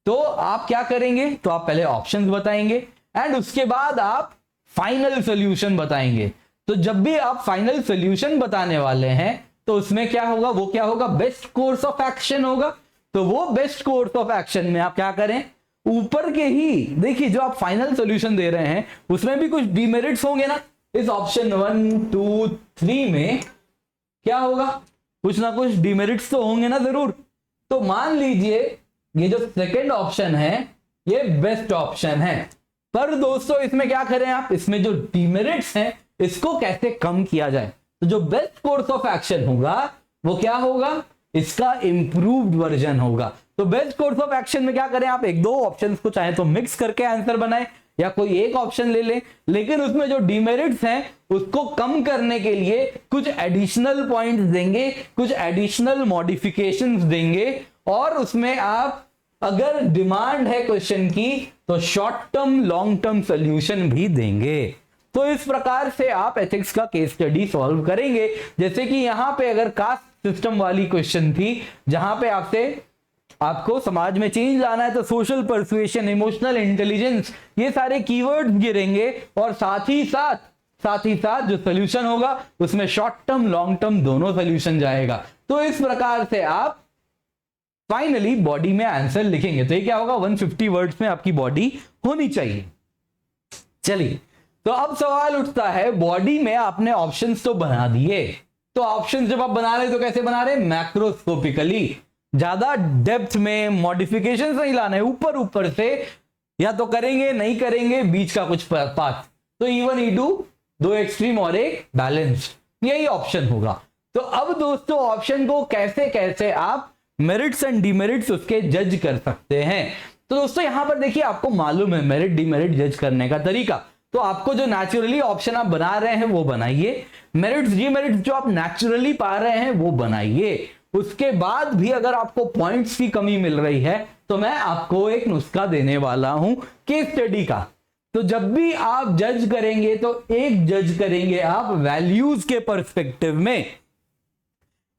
तो आप क्या करेंगे, तो आप पहले ऑप्शंस बताएंगे एंड उसके बाद आप फाइनल सोल्यूशन बताएंगे। तो जब भी आप फाइनल सोल्यूशन बताने वाले हैं तो उसमें क्या होगा, वो क्या होगा, बेस्ट कोर्स ऑफ एक्शन होगा। तो वो बेस्ट कोर्स ऑफ एक्शन में आप क्या करें, ऊपर के ही देखिए जो आप फाइनल सॉल्यूशन दे रहे हैं उसमें भी कुछ डिमेरिट्स होंगे ना, इस ऑप्शन 1 2 3 में क्या होगा, कुछ ना कुछ डिमेरिट्स तो होंगे ना जरूर। तो मान लीजिए ये जो सेकंड ऑप्शन है ये बेस्ट ऑप्शन है, पर दोस्तों इसमें क्या करें आप, इसमें जो डिमेरिट्स हैं इसको कैसे कम किया जाए। तो जो बेस्ट कोर्स ऑफ एक्शन होगा वो क्या होगा, इसका इंप्रूव्ड वर्जन होगा। तो बेस्ट कोर्स ऑफ एक्शन में क्या करें आप, 1-2 ऑप्शंस को चाहे तो मिक्स करके आंसर बनाएं या कोई एक ऑप्शन ले लें, लेकिन उसमें जो डिमेरिट्स हैं उसको कम करने के लिए कुछ एडिशनल पॉइंट्स देंगे, कुछ एडिशनल मॉडिफिकेशंस देंगे और उसमें आप अगर डिमांड है क्वेश्चन की तो short term long term solution भी देंगे। तो इस प्रकार से आप एथिक्स का केस स्टडी सॉल्व करेंगे। जैसे कि यहां पे अगर कास्ट सिस्टम वाली क्वेश्चन थी जहां पे आपको समाज में चेंज लाना है, तो सोशल परसुएशन, इमोशनल इंटेलिजेंस, ये सारे कीवर्ड्स गिरेंगे और साथ ही साथ जो सोल्यूशन होगा उसमें शॉर्ट टर्म लॉन्ग टर्म दोनों सोल्यूशन जाएगा। तो इस प्रकार से आप फाइनली बॉडी में आंसर लिखेंगे। तो ये क्या होगा, 150 वर्ड्स में आपकी बॉडी होनी चाहिए। चलिए, तो अब सवाल उठता है, बॉडी में आपने ऑप्शंस तो बना दिए, तो ऑप्शंस जब आप बना रहे तो कैसे बना रहे, मैक्रोस्कोपिकली, ज्यादा डेप्थ में मॉडिफिकेशन नहीं लाना है, ऊपर से या तो करेंगे नहीं करेंगे, बीच का कुछ पाथ। तो E1 E2 2 एक्सट्रीम और एक बैलेंस्ड, यही ऑप्शन होगा। तो अब दोस्तों ऑप्शन को कैसे कैसे आप मेरिट्स एंड डिमेरिट्स उसके जज कर सकते हैं। तो दोस्तों यहां पर देखिए आपको मालूम है मेरिट डिमेरिट जज करने का तरीका। तो आपको जो नेचुरली ऑप्शन आप बना रहे हैं वो बनाइए, मेरिट्स डीमेरिट्स जो आप नेचुरली पा रहे हैं वो बनाइए। उसके बाद भी अगर आपको पॉइंट्स की कमी मिल रही है तो मैं आपको एक नुस्खा देने वाला हूं केस स्टडी का। तो जब भी आप जज करेंगे तो एक जज करेंगे आप वैल्यूज के पर्सपेक्टिव में,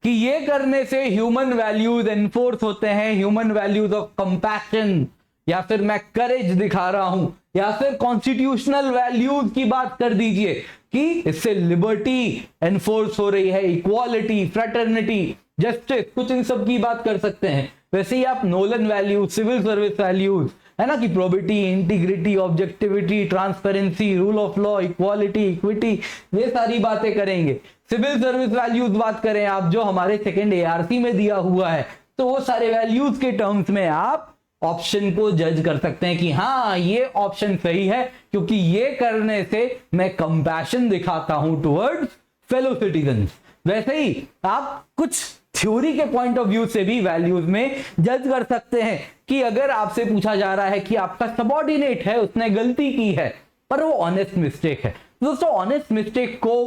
कि ये करने से ह्यूमन वैल्यूज एनफोर्स होते हैं, ह्यूमन वैल्यूज ऑफ कंपैशन, या फिर मैं करेज दिखा रहा हूं, या फिर कॉन्स्टिट्यूशनल वैल्यूज की बात कर दीजिए कि इससे लिबर्टी एनफोर्स हो रही है, इक्वालिटी, फ्रेटर्निटी, जस्टिस, कुछ इन सब की बात कर सकते हैं। वैसे ही आप Nolan values, civil service values, है ना, कि probity, integrity, objectivity, transparency, rule of law, equality, equity, ये सारी बातें करेंगे। सिविल सर्विस वैल्यूज बात करें आप जो हमारे सेकेंड एआरसी में दिया हुआ है, तो वो सारे वैल्यूज के टर्म्स में आप ऑप्शन को जज कर सकते हैं कि हाँ ये ऑप्शन सही है, क्योंकि ये करने से मैं कंपैशन दिखाता हूं टुवर्ड्स फेलो सिटीजन्स। वैसे ही आप कुछ थ्योरी के पॉइंट ऑफ व्यू से भी वैल्यूज में जज कर सकते हैं कि अगर आपसे पूछा जा रहा है कि आपका सबऑर्डिनेट है, उसने गलती की है पर वो ऑनेस्ट मिस्टेक है, दोस्तों ऑनेस्ट मिस्टेक को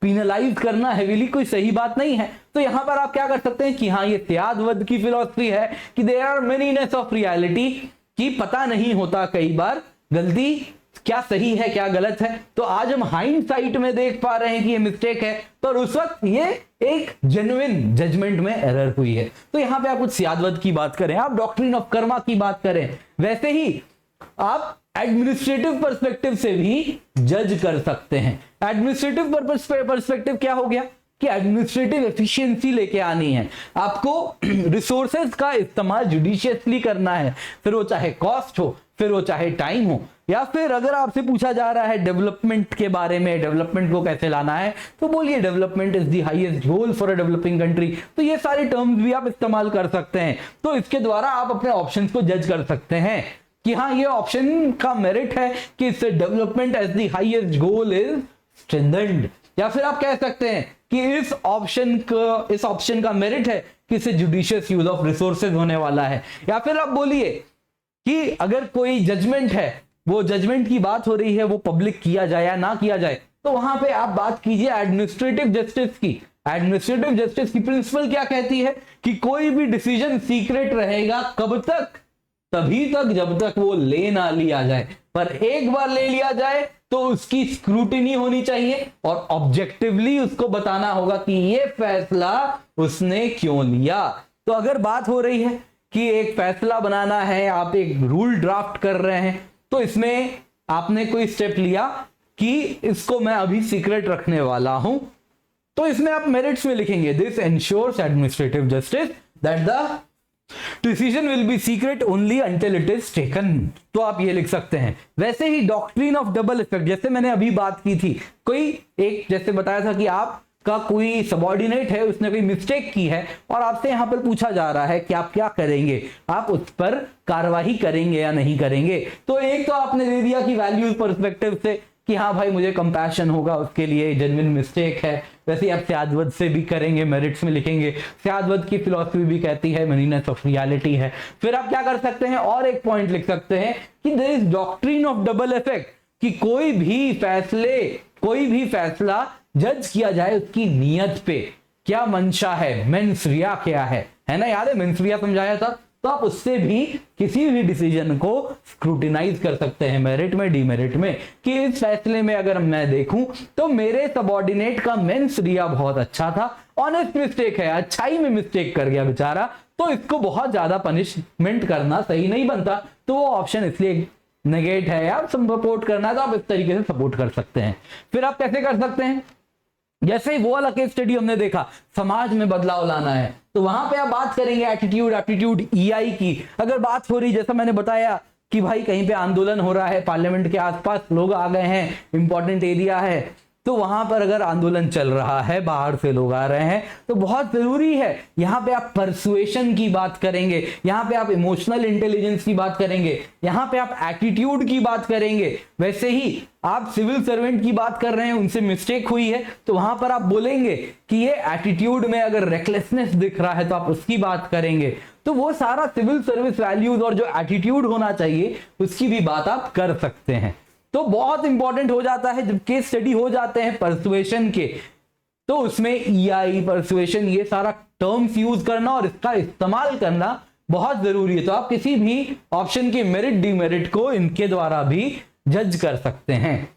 पीनलाइज करना हेवीली कोई सही बात नहीं है। तो यहां पर आप क्या कर सकते हैं कि हाँ ये त्यागवद की फिलॉसफी है कि देयर आर मेनीनेस ऑफ रियलिटी, कि पता नहीं होता कई बार गलती क्या सही है क्या गलत है। तो आज हम हाइंडसाइट में देख पा रहे हैं कि ये मिस्टेक है, पर उस वक्त ये एक जेन्युइन जजमेंट में एरर हुई है। तो यहां पे आप कुछ त्यागवद की बात करें, आप डॉक्ट्रिन ऑफ कर्मा की बात करें, वैसे ही आप एडमिनिस्ट्रेटिव पर्सपेक्टिव से भी जज कर सकते हैं। एडमिनिस्ट्रेटिव पर्सपेक्टिव क्या हो गया कि एडमिनिस्ट्रेटिव एफिशिएंसी लेके आनी है, आपको रिसोर्सेज का इस्तेमाल जुडिशियसली करना है, फिर वो चाहे कॉस्ट हो, फिर वो चाहे टाइम हो, या फिर अगर आपसे पूछा जा रहा है डेवलपमेंट के बारे में, डेवलपमेंट को कैसे लाना है, तो बोलिए development is the highest goal for a developing country. तो ये सारे टर्म्स भी आप इस्तेमाल कर सकते हैं। तो इसके द्वारा आप अपने ऑप्शंस को जज कर सकते हैं कि हाँ ये ऑप्शन का मेरिट है कि इससे development as the highest goal is strengthened, या फिर आप कह सकते हैं कि इस ऑप्शन का मेरिट है कि इससे जुडिशियस यूज ऑफ रिसोर्सेज होने वाला है। या फिर आप बोलिए कि अगर कोई जजमेंट है, वो जजमेंट की बात हो रही है, वो पब्लिक किया जाए या ना किया जाए, तो वहां पे आप बात कीजिए एडमिनिस्ट्रेटिव जस्टिस की। एडमिनिस्ट्रेटिव जस्टिस की प्रिंसिपल क्या कहती है कि कोई भी डिसीजन सीक्रेट रहेगा कब तक, तभी तक जब तक वो ले ना लिया जाए, पर एक बार ले लिया जाए तो उसकी स्क्रूटिनी होनी चाहिए और ऑब्जेक्टिवली उसको बताना होगा कि ये फैसला उसने क्यों लिया। तो अगर बात हो रही है कि एक फैसला बनाना है, आप एक रूल ड्राफ्ट कर रहे हैं, तो इसमें आपने कोई स्टेप लिया कि इसको मैं अभी सीक्रेट रखने वाला हूं, तो इसमें आप मेरिट्स में लिखेंगे this ensures administrative justice that the decision will be secret only until it is taken. तो आप ये लिख सकते हैं। वैसे ही डॉक्ट्रिन ऑफ डबल इफेक्ट, जैसे मैंने अभी बात की थी, कोई एक जैसे बताया था कि आपका कोई सबऑर्डिनेट है, उसने कोई मिस्टेक की है और आपसे यहां पर पूछा जा रहा है कि आप क्या करेंगे, आप उस पर कार्रवाई करेंगे या नहीं करेंगे। तो एक तो आपने दे दिया कि वैल्यूज पर्सपेक्टिव से कि हाँ भाई मुझे कंपैशन होगा, उसके लिए जेन्युइन मिस्टेक है। वैसे ही आप त्यागवद से भी करेंगे, मेरिट्स में लिखेंगे। त्यागवद की फिलॉसफी भी कहती है मेनीनेस ऑफ रियलिटी है। फिर आप क्या कर सकते हैं, और एक पॉइंट लिख सकते हैं कि there is doctrine of double effect, कि कोई भी फैसला जज किया जाए उसकी नियत पे, क्या मंशा है, मेंस रिया क्या है ना, याद है मेंस रिया समझाया था। तो आप उससे भी किसी भी डिसीजन को स्क्रूटिनाइज कर सकते हैं मेरिट में, डीमेरिट में, कि इस फैसले में अगर मैं देखूं तो मेरे सबऑर्डिनेट का मेंस रिया बहुत अच्छा था, ऑनेस्ट मिस्टेक है, अच्छाई में मिस्टेक कर गया बेचारा, तो इसको बहुत ज्यादा पनिशमेंट करना सही नहीं बनता। तो वो ऑप्शन इसलिए नेगेट है, आप सपोर्ट करना है तो आप इस तरीके से सपोर्ट कर सकते हैं। फिर आप कैसे कर सकते हैं, जैसे वो वाला केस स्टडी हमने देखा, समाज में बदलाव लाना है, तो वहां पे आप बात करेंगे एटीट्यूड, एप्टीट्यूड, ईआई की। अगर बात हो रही, जैसा मैंने बताया कि भाई कहीं पे आंदोलन हो रहा है, पार्लियामेंट के आसपास लोग आ गए हैं, इंपॉर्टेंट एरिया है, तो वहां पर अगर आंदोलन चल रहा है, बाहर से लोग आ रहे हैं, तो बहुत जरूरी है यहां पे आप परसुएशन की बात करेंगे, यहां पे आप इमोशनल इंटेलिजेंस की बात करेंगे, यहां पे आप एटीट्यूड की बात करेंगे। वैसे ही आप सिविल सर्वेंट की बात कर रहे हैं, उनसे मिस्टेक हुई है, तो वहां पर आप बोलेंगे कि ये एटीट्यूड में अगर रेकलेसनेस दिख रहा है तो आप उसकी बात करेंगे। तो वो सारा सिविल सर्विस वैल्यूज और जो एटीट्यूड होना चाहिए उसकी भी बात आप कर सकते हैं। तो बहुत इंपॉर्टेंट हो जाता है जब केस स्टडी हो जाते हैं परसुएशन के, तो उसमें ईआई, परसुएशन, ये सारा टर्म्स यूज करना और इसका इस्तेमाल करना बहुत जरूरी है। तो आप किसी भी ऑप्शन के मेरिट डिमेरिट को इनके द्वारा भी जज कर सकते हैं।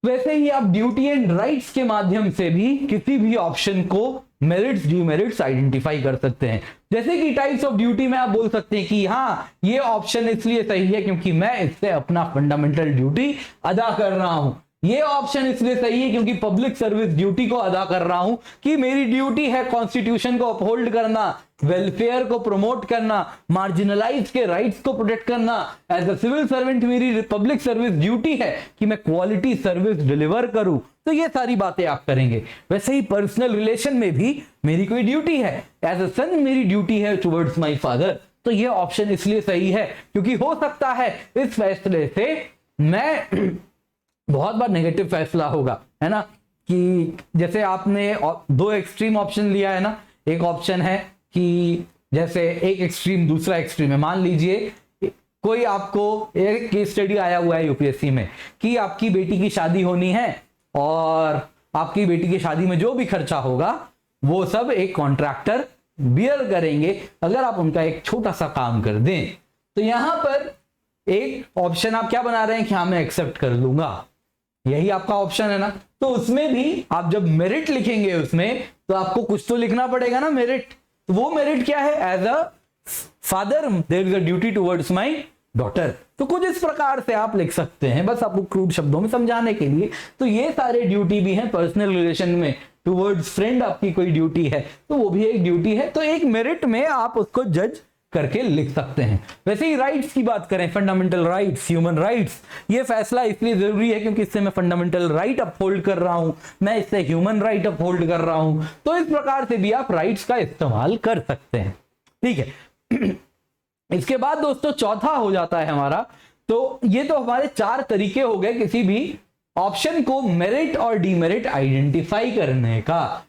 वैसे ही आप ड्यूटी एंड राइट्स के माध्यम से भी किसी भी ऑप्शन को मेरिट्स डिमेरिट्स आइडेंटिफाई कर सकते हैं। जैसे कि टाइप्स ऑफ ड्यूटी में आप बोल सकते हैं कि हाँ, ये ऑप्शन इसलिए सही है क्योंकि मैं इससे अपना फंडामेंटल ड्यूटी अदा कर रहा हूं। ये ऑप्शन इसलिए सही है क्योंकि पब्लिक सर्विस ड्यूटी को अदा कर रहा हूं, कि मेरी ड्यूटी है कॉन्स्टिट्यूशन को अपहोल्ड करना, वेलफेयर को प्रमोट करना, मार्जिनलाइज के राइट्स को प्रोटेक्ट करना। एज अ सिविल सर्वेंट मेरी पब्लिक सर्विस ड्यूटी है कि मैं क्वालिटी सर्विस डिलीवर करूं। तो ये सारी बातें आप करेंगे। वैसे ही पर्सनल रिलेशन में भी मेरी कोई ड्यूटी है, एज अ सन मेरी ड्यूटी है टुवर्ड्स माय फादर। तो ये ऑप्शन इसलिए सही है क्योंकि हो सकता है इस फैसले से मैं बहुत बार नेगेटिव फैसला होगा, है ना, कि जैसे आपने दो एक्सट्रीम ऑप्शन लिया है ना। एक ऑप्शन है कि जैसे एक एक्सट्रीम दूसरा एक्सट्रीम है। मान लीजिए कोई आपको एक केस स्टडी आया हुआ है यूपीएससी में कि आपकी बेटी की शादी होनी है और आपकी बेटी की शादी में जो भी खर्चा होगा वो सब एक कॉन्ट्रैक्टर बियर करेंगे अगर आप उनका एक छोटा सा काम कर दें। तो यहां पर एक ऑप्शन आप क्या बना रहे हैं कि हाँ मैं एक्सेप्ट कर लूंगा, यही आपका ऑप्शन है ना। तो उसमें भी आप जब मेरिट लिखेंगे उसमें तो आपको कुछ तो लिखना पड़ेगा ना मेरिट। तो वो मेरिट क्या है? As a father there is a duty towards my daughter. तो कुछ इस प्रकार से आप लिख सकते हैं, बस आपको क्रूड शब्दों में समझाने के लिए। तो ये सारे ड्यूटी भी हैं पर्सनल रिलेशन में। टुवर्ड्स फ्रेंड आपकी कोई ड्यूटी है तो वो भी एक ड्यूटी है। तो एक मेरिट में आप उसको जज करके लिख सकते हैं। वैसे ही राइट्स की बात करें, फंडामेंटल राइट्स, ह्यूमन राइट्स, ये फैसला इसलिए जरूरी है क्योंकि इससे मैं फंडामेंटल राइट अपहोल्ड कर रहा हूं, मैं इससे ह्यूमन राइट अपहोल्ड कर रहा हूं। तो इस प्रकार से भी आप राइट्स का इस्तेमाल कर सकते हैं, ठीक है। इसके बाद दोस्तों चौथा हो जाता है हमारा, तो ये तो हमारे चार तरीके हो गए किसी भी ऑप्शन को मेरिट और डीमेरिट आइडेंटिफाई करने का।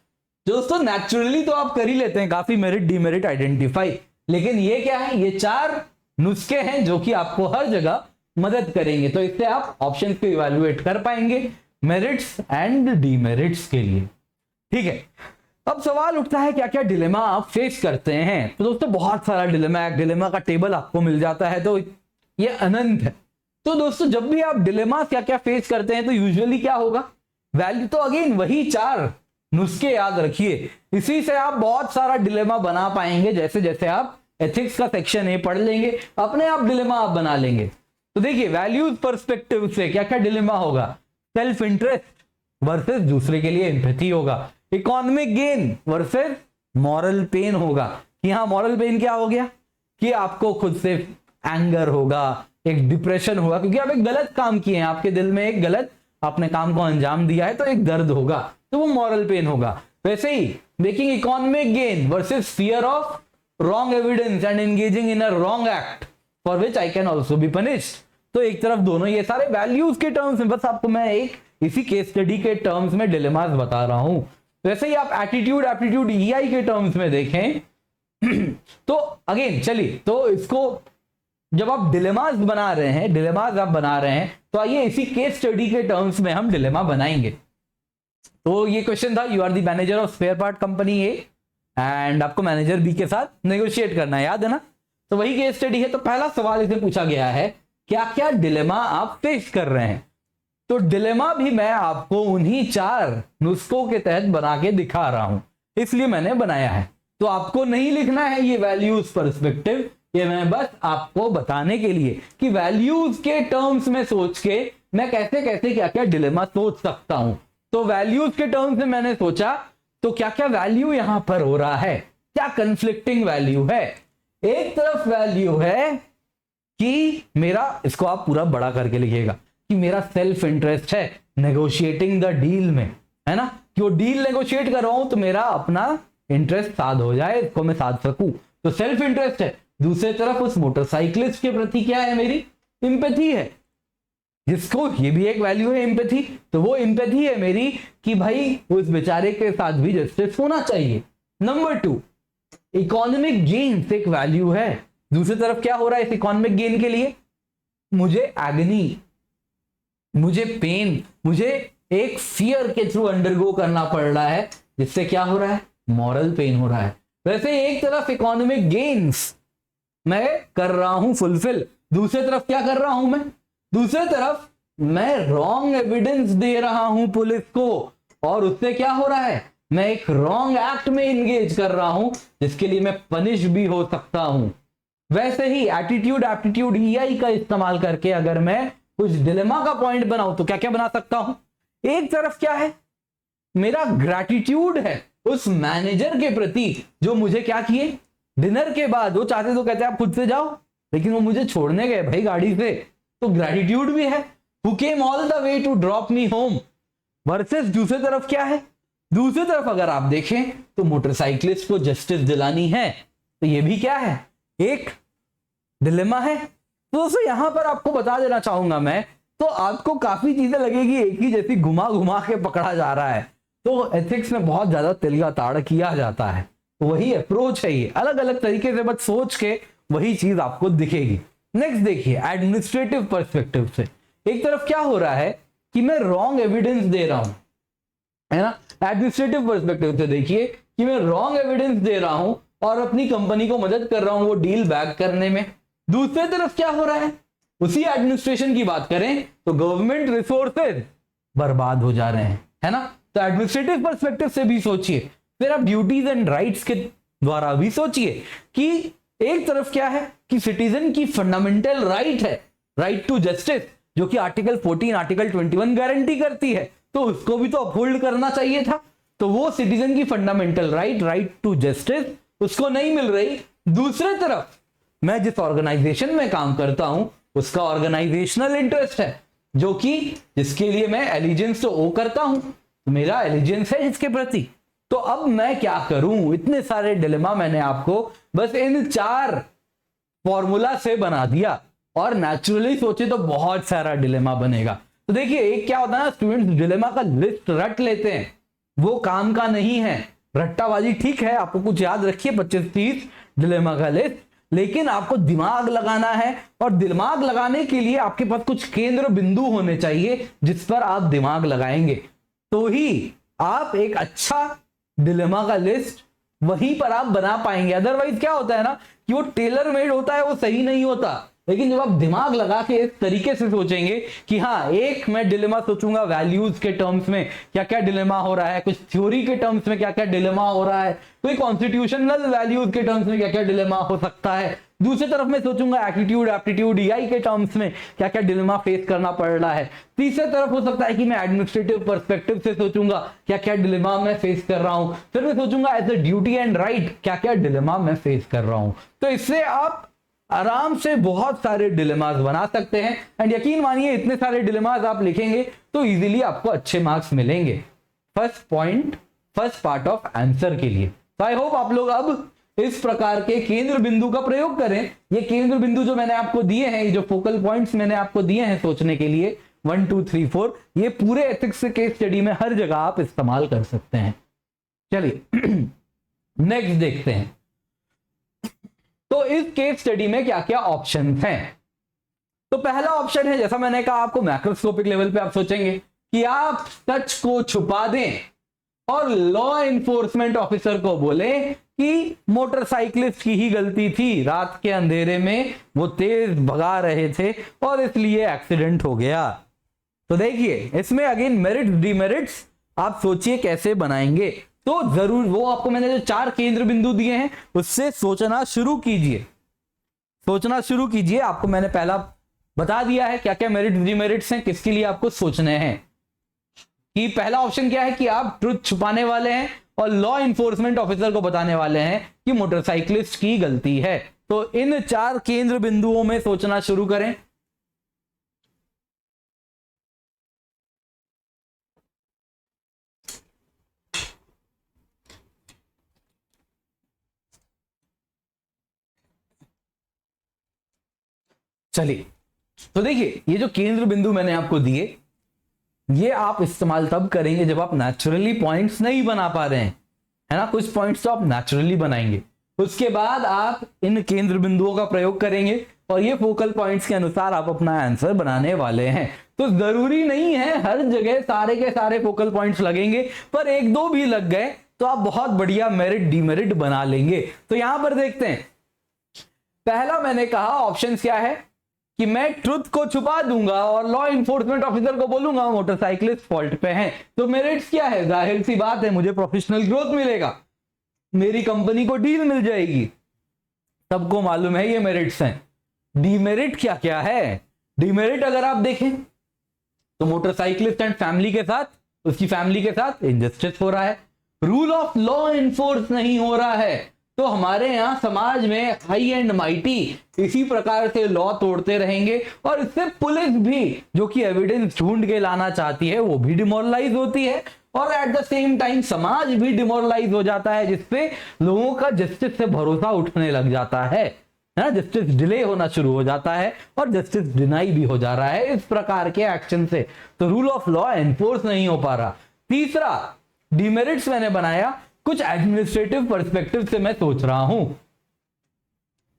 दोस्तों नेचुरली तो आप कर ही लेते हैं काफी मेरिट डीमेरिट आइडेंटिफाई, लेकिन ये क्या है? ये चार नुस्खे हैं जो कि आपको हर जगह मदद करेंगे। तो इससे आप ऑप्शंस को इवैल्यूएट कर पाएंगे मेरिट्स एंड डीमेरिट्स के लिए, ठीक है। अब सवाल उठता है क्या क्या डिलेमा आप फेस करते हैं। तो दोस्तों बहुत सारा डिलेमा है, डिलेमा का टेबल आपको मिल जाता है तो ये अनंत है। तो दोस्तों जब भी आप डिलेमा क्या क्या फेस करते हैं तो यूजुअली क्या होगा? वैल्यू तो अगेन वही चार नुस्खे याद रखिए, इसी से आप बहुत सारा डिलेमा बना पाएंगे। जैसे जैसे आप एथिक्स का सेक्शन ए पढ़ लेंगे अपने आप डिलेमा आप बना लेंगे। तो देखिए वैल्यूज पर्सपेक्टिव से क्या क्या डिलेमा होगा? सेल्फ इंटरेस्ट वर्सेस दूसरे के लिए एम्पैथी होगा, economic gain versus moral pain होगा। कि हाँ मॉरल पेन क्या हो गया कि आपको खुद से एंगर होगा, एक डिप्रेशन होगा क्योंकि आप एक गलत काम किए हैं, आपके दिल में एक गलत आपने काम को अंजाम दिया है तो एक दर्द होगा, तो वो मॉरल पेन होगा। वैसे ही देखिए economic gain versus fear of wrong evidence and engaging in a wrong act for which I can also be punished. तो एक तरफ दोनों ये सारे वैल्यूज के टर्म्स में, बस आपको मैं एक इसी केस स्टडी के टर्म्स में डिलेमास बता रहा हूं। वैसे ही आप एटीट्यूड एप्टीट्यूड ईआई के टर्म्स में देखें तो अगेन चलिए, तो इसको जब आप डिलेमास बना रहे हैं, डिलेमास आप बना रहे हैं तो आइए इसी केस स्टडी के टर्म्स में हम डिलेमा बनाएंगे। तो ये क्वेश्चन था, you are the manager of spare part company A and आपको मैनेजर बी के साथ नेगोशिएट करना है, याद है ना। तो वही केस स्टडी है। तो पहला सवाल इसे पूछा गया है क्या क्या डिलेमा आप फेस कर रहे हैं। तो डिलेमा भी मैं आपको उन्हीं चार नुस्खों के तहत बना के दिखा रहा हूं, इसलिए मैंने बनाया है। तो आपको नहीं लिखना है ये वैल्यूज पर्सपेक्टिव, ये मैं बस आपको बताने के लिए कि वैल्यूज के टर्म्स में सोच के मैं कैसे कैसे क्या क्या डिलेमा सोच सकता हूं। तो वैल्यूज के टर्म्स में मैंने सोचा तो क्या क्या वैल्यू यहां पर हो रहा है, क्या कंफ्लिक्टिंग वैल्यू है। एक तरफ वैल्यू है कि मेरा, इसको आप पूरा बड़ा करके लिखिएगा, कि मेरा सेल्फ इंटरेस्ट है नेगोशिएटिंग द डील में, है ना, कि वो डील नेगोशिएट कर रहा हूं तो मेरा अपना इंटरेस्ट साध हो जाए, इसको मैं साध सकूं, तो सेल्फ इंटरेस्ट है। दूसरी तरफ उस मोटरसाइकिलिस्ट के प्रति क्या है? मेरी एम्पैथी है, जिसको ये भी एक वैल्यू है एम्पैथी। तो वो एम्पैथी है मेरी कि भाई उस बेचारे के साथ भी जस्टिस होना चाहिए। नंबर 2 इकोनॉमिक गेन एक वैल्यू है। दूसरी तरफ क्या हो रहा है इस इकोनॉमिक गेन के लिए? मुझे एग्नी, मुझे पेन, मुझे एक फियर के थ्रू अंडरगो करना पड़ रहा है, जिससे क्या हो रहा है, मॉरल पेन हो रहा है। वैसे एक तरफ इकोनॉमिक गेन्स मैं कर रहा हूं फुलफिल, दूसरी तरफ क्या कर रहा हूं मैं, दूसरी तरफ मैं रॉन्ग एविडेंस दे रहा हूं पुलिस को, और उससे क्या हो रहा है, मैं एक रॉन्ग एक्ट में इंगेज कर रहा हूं, जिसके लिए मैं पनिश भी हो सकता हूं। वैसे ही एटीट्यूड एप्टीट्यूड ईआई का इस्तेमाल करके अगर मैं कुछ डिलेमा का पॉइंट बनाऊं तो क्या क्या बना सकता हूं। एक तरफ क्या है, मेरा ग्रैटिट्यूड है उस मैनेजर के प्रति जो मुझे क्या किए, डिनर के बाद वो चाहते तो कहते आप खुद से जाओ, लेकिन वो मुझे छोड़ने गए भाई गाड़ी से, तो ग्रैटिट्यूड भी है, who came all the way to drop me home. Versus दूसरी तरफ क्या है, दूसरी तरफ अगर आप देखें तो मोटरसाइकिलिस्ट को जस्टिस दिलानी है, तो ये भी क्या है, एक डिलेमा है। तो दोस्तों यहां पर आपको बता देना चाहूंगा मैं, तो आपको काफी चीजें लगेगी एक ही जैसी घुमा घुमा के पकड़ा जा रहा है, तो एथिक्स में बहुत ज्यादा तिल का ताड़ किया जाता है, तो वही अप्रोच है, ये अलग अलग तरीके से बस सोच के वही चीज आपको दिखेगी। नेक्स्ट देखिए एडमिनिस्ट्रेटिव पर्सपेक्टिव से, एक तरफ क्या हो रहा है कि मैं रॉन्ग एविडेंस दे रहा हूं, है ना, एडमिनिस्ट्रेटिव पर्सपेक्टिव से देखिए कि मैं रॉन्ग एविडेंस दे रहा हूं और अपनी कंपनी को मदद कर रहा हूं वो डील बैक करने में। दूसरी तरफ क्या हो रहा है, उसी एडमिनिस्ट्रेशन की बात करें तो गवर्नमेंट रिसोर्सेज बर्बाद हो जा रहे हैं, है ना। तो एडमिनिस्ट्रेटिव पर्सपेक्टिव से भी सोचिए, फिर आप ड्यूटीज एंड राइट्स के द्वारा भी सोचिए कि एक तरफ क्या है कि सिटीजन की फंडामेंटल राइट है, राइट टू जस्टिस, जो कि आर्टिकल 14 आर्टिकल 21 गारंटी करती है, तो उसको भी तो अपहोल्ड करना चाहिए था। तो वो सिटीजन की fundamental right, right to justice, उसको नहीं मिल रही। दूसरे तरफ मैं जिस ऑर्गेनाइजेशन में काम करता हूं उसका ऑर्गेनाइजेशनल इंटरेस्ट है, जो कि जिसके लिए मैं एलिजेंस तो ओ करता हूं, तो मेरा एलिजेंस है इसके प्रति। तो अब मैं क्या करूं, इतने सारे डिलेमा मैंने आपको बस इन 4 फॉर्मूला से बना दिया, और नेचुरली सोचे तो बहुत सारा डिलेमा बनेगा। तो देखिए एक क्या होता है ना, स्टूडेंट्स डिलेमा का लिस्ट रट लेते हैं, वो काम का नहीं है। रट्टाबाजी ठीक है, आपको कुछ याद रखिए 25-30 डिलेमा का लिस्ट, लेकिन आपको दिमाग लगाना है, और दिमाग लगाने के लिए आपके पास कुछ केंद्र बिंदु होने चाहिए जिस पर आप दिमाग लगाएंगे, तो ही आप एक अच्छा डिलेमा का लिस्ट वहीं पर आप बना पाएंगे। अदरवाइज क्या होता है ना कि वो टेलर मेड होता है, वो सही नहीं होता। लेकिन जब आप दिमाग लगा के इस तरीके से सोचेंगे कि हाँ, एक मैं डिलेमा सोचूंगा वैल्यूज के टर्म्स में क्या क्या डिलेमा हो रहा है, कुछ थ्योरी के टर्म्स में क्या क्या डिलेमा हो रहा है, कोई कॉन्स्टिट्यूशनल वैल्यूज के टर्म्स में क्या क्या डिलेमा हो सकता है। दूसरी तरफ मैं सोचूंगा एटीट्यूड एप्टीट्यूड ईआई के टर्म्स में क्या क्या डिलेमा फेस करना पड़ रहा है। तीसरी तरफ हो सकता है कि मैं एडमिनिस्ट्रेटिव पर्सपेक्टिव से सोचूंगा क्या क्या डिलेमा मैं फेस कर रहा हूं। फिर मैं सोचूंगा as a duty and right क्या क्या डिलेमा मैं फेस कर रहा हूं। तो इससे आप आराम से बहुत सारे डिलेमास बना सकते हैं, एंड यकीन मानिए इतने सारे डिलेमास आप लिखेंगे तो इजीली आपको अच्छे मार्क्स मिलेंगे first point, first part of answer के लिए। तो आई होप आप लोग अब इस प्रकार के केंद्र बिंदु का प्रयोग करें। ये केंद्र बिंदु जो मैंने आपको दिए हैं, ये जो फोकल पॉइंट्स मैंने आपको दिए हैं सोचने के लिए 1 2 3 4, ये पूरे एथिक्स केस स्टडी में हर जगह आप इस्तेमाल कर सकते हैं। चलिए नेक्स्ट देखते हैं, तो इस केस स्टडी में क्या क्या ऑप्शंस हैं। तो पहला ऑप्शन है, जैसा मैंने कहा आपको मैक्रोस्कोपिक लेवल पे आप सोचेंगे कि आप सच को छुपा दें और लॉ इन्फोर्समेंट ऑफिसर को बोले कि मोटरसाइकिलिस्ट की ही गलती थी, रात के अंधेरे में वो तेज भगा रहे थे और इसलिए एक्सीडेंट हो गया। तो देखिए इसमें अगेन मेरिट्स डिमेरिट्स आप सोचिए कैसे बनाएंगे। तो जरूर वो आपको मैंने जो 4 केंद्र बिंदु दिए हैं उससे सोचना शुरू कीजिए, सोचना शुरू कीजिए। आपको मैंने पहला बता दिया है क्या क्या मेरिट्स डिमेरिट्स हैं, किसके लिए आपको सोचने हैं। कि पहला ऑप्शन क्या है कि आप ट्रुथ छुपाने वाले हैं और लॉ इन्फोर्समेंट ऑफिसर को बताने वाले हैं कि मोटरसाइकिलिस्ट की गलती है। तो इन 4 केंद्र बिंदुओं में सोचना शुरू करें। चलिए तो देखिए ये जो केंद्र बिंदु मैंने आपको दिए, ये आप इस्तेमाल तब करेंगे जब आप नेचुरली पॉइंट्स नहीं बना पा रहे हैं, है ना। कुछ पॉइंट्स तो आप नेचुरली बनाएंगे, उसके बाद आप इन केंद्र बिंदुओं का प्रयोग करेंगे और ये फोकल पॉइंट्स के अनुसार आप अपना आंसर बनाने वाले हैं। तो जरूरी नहीं है हर जगह सारे के सारे फोकल पॉइंट्स लगेंगे, पर एक दो भी लग गए तो आप बहुत बढ़िया मेरिट डीमेरिट बना लेंगे। तो यहां पर देखते हैं, पहला मैंने कहा ऑप्शन क्या है कि मैं ट्रुथ को छुपा दूंगा और लॉ इन्फोर्समेंट ऑफिसर को बोलूंगा मोटरसाइकिलिस्ट फॉल्ट पे हैं। तो मेरिट्स क्या है, जाहिर सी बात है मुझे प्रोफेशनल ग्रोथ मिलेगा, मेरी कंपनी को डील मिल जाएगी, सबको मालूम है ये मेरिट्स हैं। डीमेरिट क्या क्या है, डीमेरिट अगर आप देखें तो मोटरसाइकिलिस्ट एंड फैमिली के साथ, उसकी फैमिली के साथ इनजस्टिस हो रहा है, रूल ऑफ लॉ इन्फोर्स नहीं हो रहा है। तो हमारे यहां समाज में हाई एंड माइटी इसी प्रकार से लॉ तोड़ते रहेंगे और इससे पुलिस भी जो कि एविडेंस ढूंढ के लाना चाहती है वो भी डिमोरलाइज होती है और एट द सेम टाइम समाज भी डिमोरलाइज हो जाता है, जिससे लोगों का जस्टिस से भरोसा उठने लग जाता है ना, जस्टिस डिले होना शुरू हो जाता है और जस्टिस डिनाई भी हो जा रहा है इस प्रकार के एक्शन से। तो रूल ऑफ लॉ एनफोर्स नहीं हो पा रहा। तीसरा डिमेरिट्स मैंने बनाया कुछ एडमिनिस्ट्रेटिव पर्सपेक्टिव से मैं सोच रहा हूं।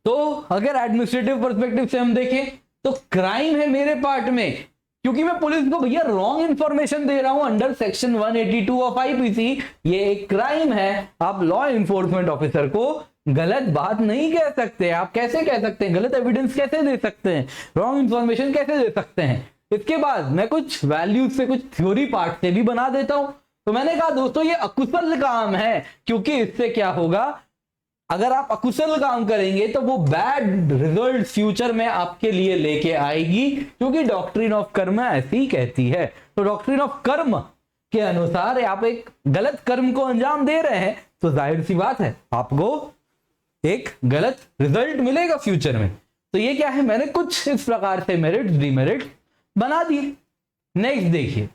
तो अगर एडमिनिस्ट्रेटिव पर्सपेक्टिव से हम देखें तो क्राइम है मेरे पार्ट में, क्योंकि मैं पुलिस को भैया रॉन्ग इंफॉर्मेशन दे रहा हूं अंडर सेक्शन 182 ऑफ आईपीसी, ये एक क्राइम है। आप लॉ इन्फोर्समेंट ऑफिसर को गलत बात नहीं कह सकते। आप कैसे कह सकते हैं, गलत एविडेंस कैसे दे सकते हैं, रॉन्ग इंफॉर्मेशन कैसे दे सकते हैं। इसके बाद मैं कुछ वैल्यूज से, कुछ थ्योरी पार्ट से भी बना देता हूं। तो मैंने कहा दोस्तों ये अकुशल काम है, क्योंकि इससे क्या होगा, अगर आप अकुशल काम करेंगे तो वो बैड रिजल्ट फ्यूचर में आपके लिए लेके आएगी, क्योंकि डॉक्ट्रिन ऑफ कर्म ऐसी ही कहती है। तो डॉक्ट्रिन ऑफ कर्म के अनुसार आप एक गलत कर्म को अंजाम दे रहे हैं तो जाहिर सी बात है आपको एक गलत रिजल्ट मिलेगा फ्यूचर में। तो ये क्या है, मैंने कुछ इस प्रकार से मेरिट डीमेरिट बना दिए। नेक्स्ट देखिए,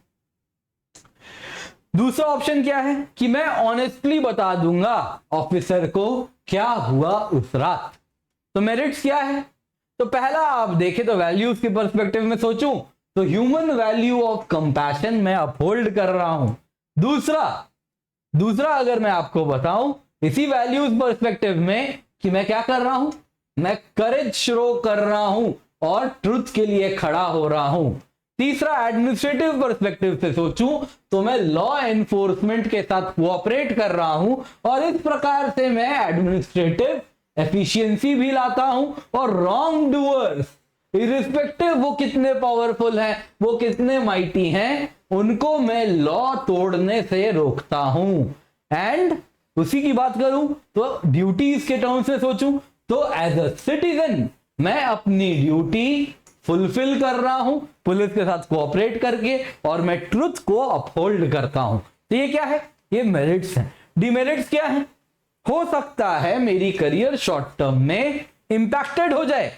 दूसरा ऑप्शन क्या है कि मैं ऑनेस्टली बता दूंगा ऑफिसर को क्या हुआ उस रात। तो मेरिट्स क्या है, तो पहला आप देखें तो वैल्यूज के पर्सपेक्टिव में सोचूं तो ह्यूमन वैल्यू ऑफ कंपैशन मैं अपहोल्ड कर रहा हूं। दूसरा अगर मैं आपको बताऊं इसी वैल्यूज पर्सपेक्टिव में कि मैं क्या कर रहा हूं, मैं करेज शो कर रहा हूं और ट्रुथ के लिए खड़ा हो रहा हूं। तीसरा एडमिनिस्ट्रेटिव पर्सपेक्टिव से सोचूं तो मैं लॉ एनफोर्समेंट के साथ कोऑपरेट कर रहा हूं और इस प्रकार से मैं एडमिनिस्ट्रेटिव एफिशिएंसी भी लाता हूं और रॉन्ग डूअर्स इरिस्पेक्टिव वो कितने पावरफुल हैं, वो कितने माइटी हैं, उनको मैं लॉ तोड़ने से रोकता हूं। एंड उसी की बात करूं तो ड्यूटीज के टर्म्स में सोचूं तो एज अ सिटीजन मैं अपनी ड्यूटी फुलफिल कर रहा हूं पुलिस के साथ कोऑपरेट करके और मैं ट्रुथ को अपहोल्ड करता हूं। तो ये क्या है, ये मेरिट्स हैं। डिमेरिट्स क्या है, हो सकता है मेरी करियर शॉर्ट टर्म में इंपैक्टेड हो जाए,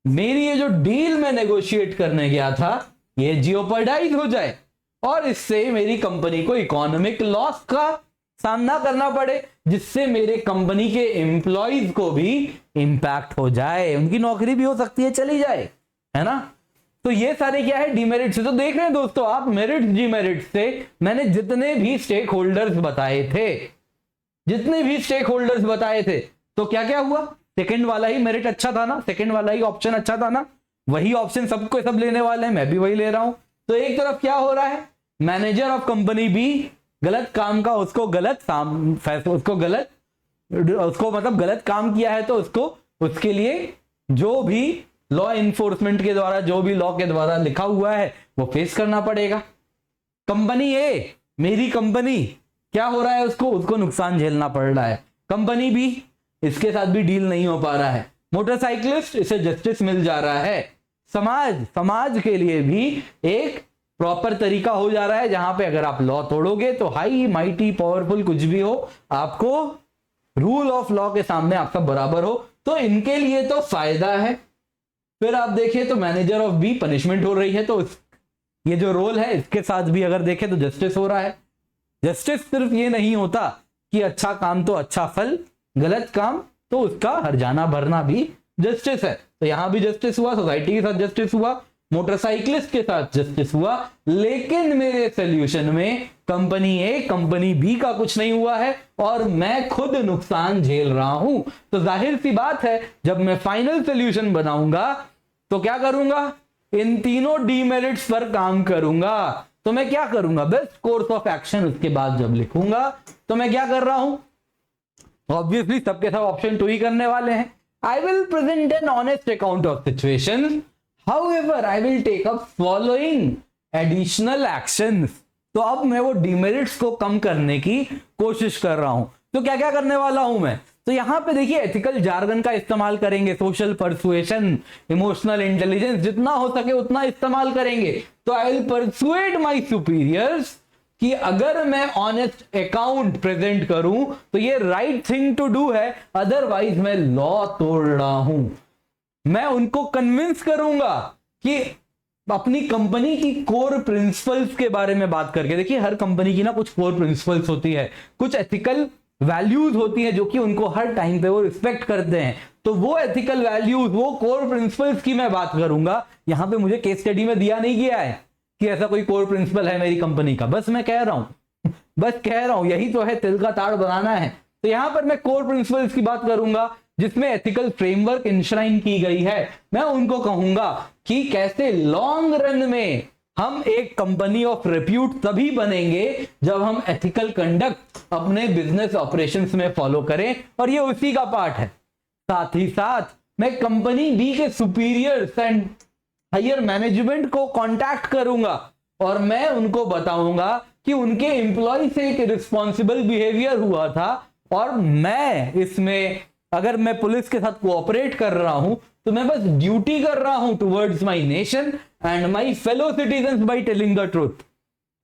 मेरी ये जो डील में नेगोशिएट करने गया था ये जियोपर्डाइज हो जाए और इससे मेरी कंपनी को इकोनॉमिक लॉस का सामना करना पड़े, जिससे मेरे कंपनी के एम्प्लॉइज को भी इंपैक्ट हो जाए, उनकी नौकरी भी हो सकती है चली जाए, है ना। तो ये सारे क्या है, डिमेरिट्स। तो देख रहे हैं दोस्तों आप मेरिट्स डिमेरिट्स से मैंने जितने भी स्टेक होल्डर्स बताए थे तो क्या क्या हुआ, सेकंड वाला ही मेरिट अच्छा था ना, सेकंड वाला ही ऑप्शन अच्छा था ना, वही ऑप्शन सबको सब लेने वाले हैं, मैं भी वही ले रहा हूं। तो एक तरफ क्या हो रहा है, मैनेजर ऑफ कंपनी भी गलत काम का उसको मतलब गलत काम किया है तो उसको उसके लिए जो भी लॉ इन्फोर्समेंट के द्वारा जो भी लॉ के द्वारा लिखा हुआ है वो फेस करना पड़ेगा। कंपनी ए, मेरी कंपनी क्या हो रहा है, उसको नुकसान झेलना पड़ रहा है, कंपनी बी इसके साथ भी डील नहीं हो पा रहा है, मोटरसाइकिलिस्ट इसे जस्टिस मिल जा रहा है, समाज के लिए भी एक प्रॉपर तरीका हो जा रहा है जहां पे अगर आप लॉ तोड़ोगे तो हाई माइटी पावरफुल कुछ भी हो आपको रूल ऑफ लॉ के सामने आप सब बराबर हो, तो इनके लिए तो फायदा है। फिर आप देखें तो मैनेजर ऑफ बी पनिशमेंट हो रही है, तो ये जो रोल है इसके साथ भी अगर देखें तो जस्टिस हो रहा है। जस्टिस सिर्फ ये नहीं होता कि अच्छा काम तो अच्छा फल, गलत काम तो उसका हर्जाना भरना भी जस्टिस है। तो यहां भी जस्टिस हुआ, सोसाइटी के साथ जस्टिस हुआ, मोटरसाइकिलिस्ट के साथ जस्टिस हुआ, लेकिन मेरे सोल्यूशन में कंपनी ए कंपनी बी का कुछ नहीं हुआ है और मैं खुद नुकसान झेल रहा हूं। तो जाहिर सी बात है जब मैं फाइनल सोल्यूशन बनाऊंगा तो क्या करूंगा, इन तीनों डीमेरिट्स पर काम करूंगा। तो मैं क्या करूंगा, बेस्ट कोर्स ऑफ एक्शन उसके बाद जब लिखूंगा तो मैं क्या कर रहा हूं, ऑब्वियसली सबके सब ऑप्शन 2 ही करने वाले हैं। I will present an honest account of situation, however I will take up following additional actions. तो अब मैं वो डिमेरिट्स को कम करने की कोशिश कर रहा हूं। तो क्या क्या करने वाला हूं मैं, तो यहां पे देखिए एथिकल जार्गन का इस्तेमाल करेंगे, सोशल परसुएशन, इमोशनल इंटेलिजेंस, जितना हो सके उतना इस्तेमाल करेंगे। तो I will persuade my superiors कि अगर मैं ऑनेस्ट अकाउंट प्रेजेंट करूं तो ये राइट थिंग टू डू है, अदरवाइज मैं लॉ तोड़ रहा हूं। मैं उनको कन्विंस करूंगा कि अपनी कंपनी की कोर प्रिंसिपल्स के बारे में बात करके, देखिए हर कंपनी की ना कुछ कोर प्रिंसिपल्स होती है, कुछ एथिकल वैल्यूज होती है जो कि उनको हर टाइम पे वो रिस्पेक्ट करते हैं। तो वो एथिकल वैल्यूज, वो कोर प्रिंसिपल्स की मैं बात करूंगा। यहां पे मुझे केस स्टडी में दिया नहीं गया है कि ऐसा कोई कोर प्रिंसिपल है मेरी कंपनी का, बस मैं कह रहा हूं यही तो है, तिल का ताड़ बनाना है। तो यहां पर मैं कोर प्रिंसिपल्स की बात करूंगा जिसमें एथिकल फ्रेमवर्क इंश्राइन की गई है। मैं उनको कहूंगा कि कैसे लॉन्ग रन में हम एक कंपनी ऑफ रिप्यूट तभी बनेंगे जब हम एथिकल कंडक्ट अपने बिजनेस ऑपरेशंस में फॉलो करें, और ये उसी का पार्ट है। साथ ही साथ मैं कंपनी बी के सुपीरियर्स एंड हायर मैनेजमेंट को कांटेक्ट करूंगा और मैं उनको बताऊंगा कि उनके एम्प्लॉय से एक रिस्पॉन्सिबल बिहेवियर हुआ था और मैं इसमें, अगर मैं पुलिस के साथ कोऑपरेट कर रहा हूं तो मैं बस ड्यूटी कर रहा हूं towards my nation and my fellow citizens by telling the truth.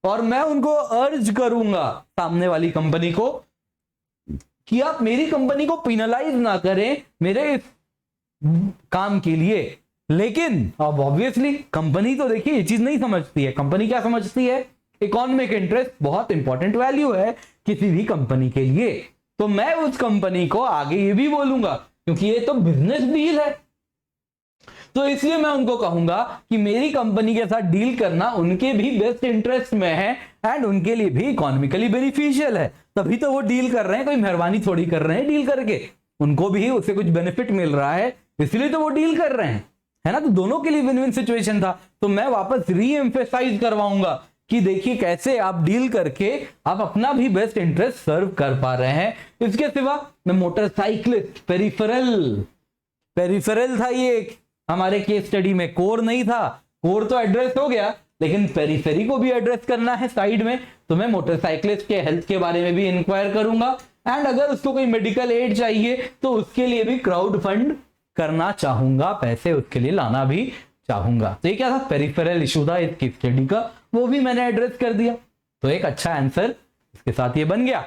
और मैं उनको अर्ज करूंगा, सामने वाली कंपनी को, कि आप मेरी कंपनी को पिनलाइज ना करें मेरे इस काम के लिए। लेकिन अब ऑब्वियसली कंपनी तो देखिए ये चीज नहीं समझती है। कंपनी क्या समझती है, इकोनॉमिक इंटरेस्ट बहुत इंपॉर्टेंट वैल्यू है किसी भी कंपनी के लिए। तो मैं उस कंपनी को आगे ये भी बोलूंगा, क्योंकि ये तो बिजनेस डील है, तो इसलिए मैं उनको कहूंगा कि मेरी कंपनी के साथ डील करना उनके भी बेस्ट इंटरेस्ट में है एंड उनके लिए भी इकोनॉमिकली बेनिफिशियल है। तभी तो वो डील कर रहे हैं, कोई मेहरबानी थोड़ी कर रहे हैं डील करके, उनको भी उससे कुछ बेनिफिट मिल रहा है, इसलिए तो वो डील कर रहे हैं, है ना। तो दोनों के लिए विन विन सिचुएशन था। तो मैं वापस री एम्फेसाइज करवाऊंगा कि देखिए कैसे आप डील करके आप अपना भी बेस्ट इंटरेस्ट सर्व कर पा रहे हैं। इसके सिवा मैं मोटरसाइकिलिस्ट, पेरिफेरल था ये हमारे केस स्टडी में, कोर नहीं था। कोर तो एड्रेस हो गया, लेकिन पेरिफेरी को भी एड्रेस करना है साइड में। तो मैं मोटरसाइकिलिस्ट के हेल्थ के बारे में भी इंक्वायर करूंगा एंड अगर उसको कोई मेडिकल एड चाहिए तो उसके लिए भी क्राउड फंड करना चाहूंगा, पैसे उसके लिए लाना भी चाहूंगा। तो ये क्या था, पेरिफेरल इशू था इस केस स्टडी का, वो भी मैंने एड्रेस कर दिया। तो एक अच्छा आंसर इसके साथ ये बन गया।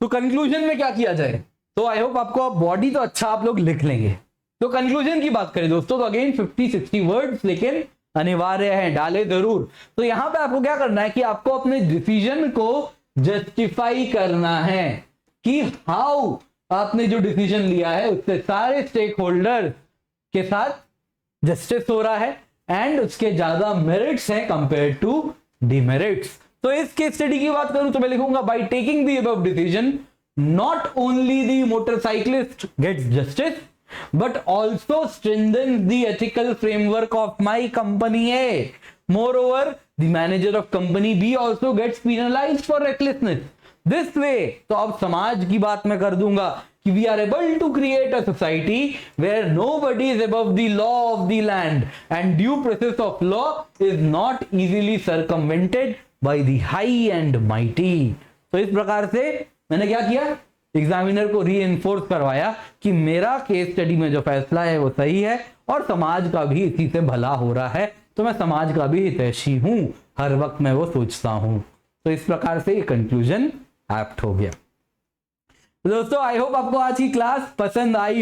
तो कंक्लूजन में क्या किया जाए, तो आई होप आपको बॉडी तो अच्छा आप लोग लिख लेंगे। तो कंक्लूजन की बात करें दोस्तों, तो अगेन 50-60 वर्ड्स लेकिन अनिवार्य है, डाले जरूर। तो यहां पे आपको क्या करना है कि आपको अपने डिसीजन को जस्टिफाई करना है कि हाउ आपने जो डिसीजन लिया है उससे सारे स्टेक होल्डर के साथ जस्टिस हो रहा है एंड उसके ज्यादा मेरिट्स हैं कंपेयर टू डिमेरिट्स। तो इस केस स्टडी की बात करूं तो मैं लिखूंगा by taking the above decision not only the motorcyclist gets justice but also strengthens the ethical framework of my company A. Moreover, the manager of company B also gets penalized for recklessness. This way, तो अब समाज की बात मैं कर दूंगा कि we are able to create a society where nobody is above the law of the land and due process of law is not easily circumvented by the high and mighty. तो इस प्रकार से मैंने क्या किया, एग्जामिनर को reinforce करवाया कि मेरा केस स्टडी में जो फैसला है वो सही है और समाज का भी इसी से भला हो रहा है। तो मैं समाज का भी हितैषी हूं, हर वक्त मैं वो सोचता हूं। तो इस प्रकार से ये कंक्लूजन एप्ट हो गया। दोस्तों आई होप आपको आज की क्लास पसंद आई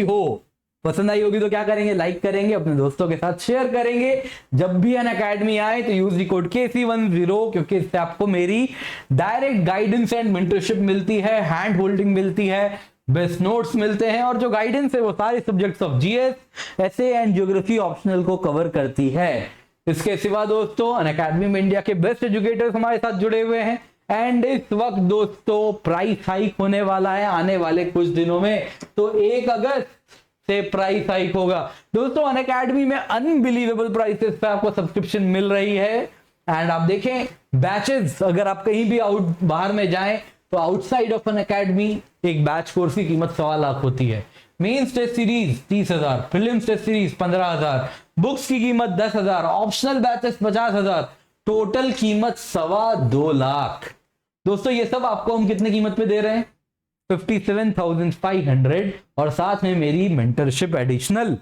होगी तो क्या करेंगे, लाइक करेंगे, अपने दोस्तों के साथ शेयर करेंगे। जब भी अन अकेडमी आए तो यूज द कोड KC10 क्योंकि इससे आपको मेरी डायरेक्ट गाइडेंस एंड मेंटरशिप मिलती है, हैंड होल्डिंग मिलती है, बेस्ट नोट्स मिलते हैं और जो गाइडेंस है वो सारे subjects of GS, SA and geography optional को कवर करती है। इसके सिवा दोस्तों अनअकैडमी में इंडिया के बेस्ट एजुकेटर्स हमारे साथ जुड़े हुए हैं एंड इस वक्त दोस्तों प्राइस हाइक होने वाला है आने वाले कुछ दिनों में। तो 1 अगस्त से प्राइस हाइक होगा दोस्तों। अनअकैडमी में अनबिलीवेबल प्राइसेस पे आपको सब्सक्रिप्शन मिल रही है एंड आप देखें बैचेस, अगर आप कहीं भी बाहर में जाएं तो आउटसाइड ऑफ अनअकैडमी एक बैच कोर्स की कीमत 1.25 लाख होती है। Mains test series 30,000, prelims test series 15,000, books की कीमत 10,000, ऑप्शनल बैचेस 50,000, टोटल कीमत 2.25 लाख। दोस्तों ये सब आपको हम कितने कीमत पे दे रहे हैं? 57,500 और साथ में मेरी मेंटरशिप एडिशनल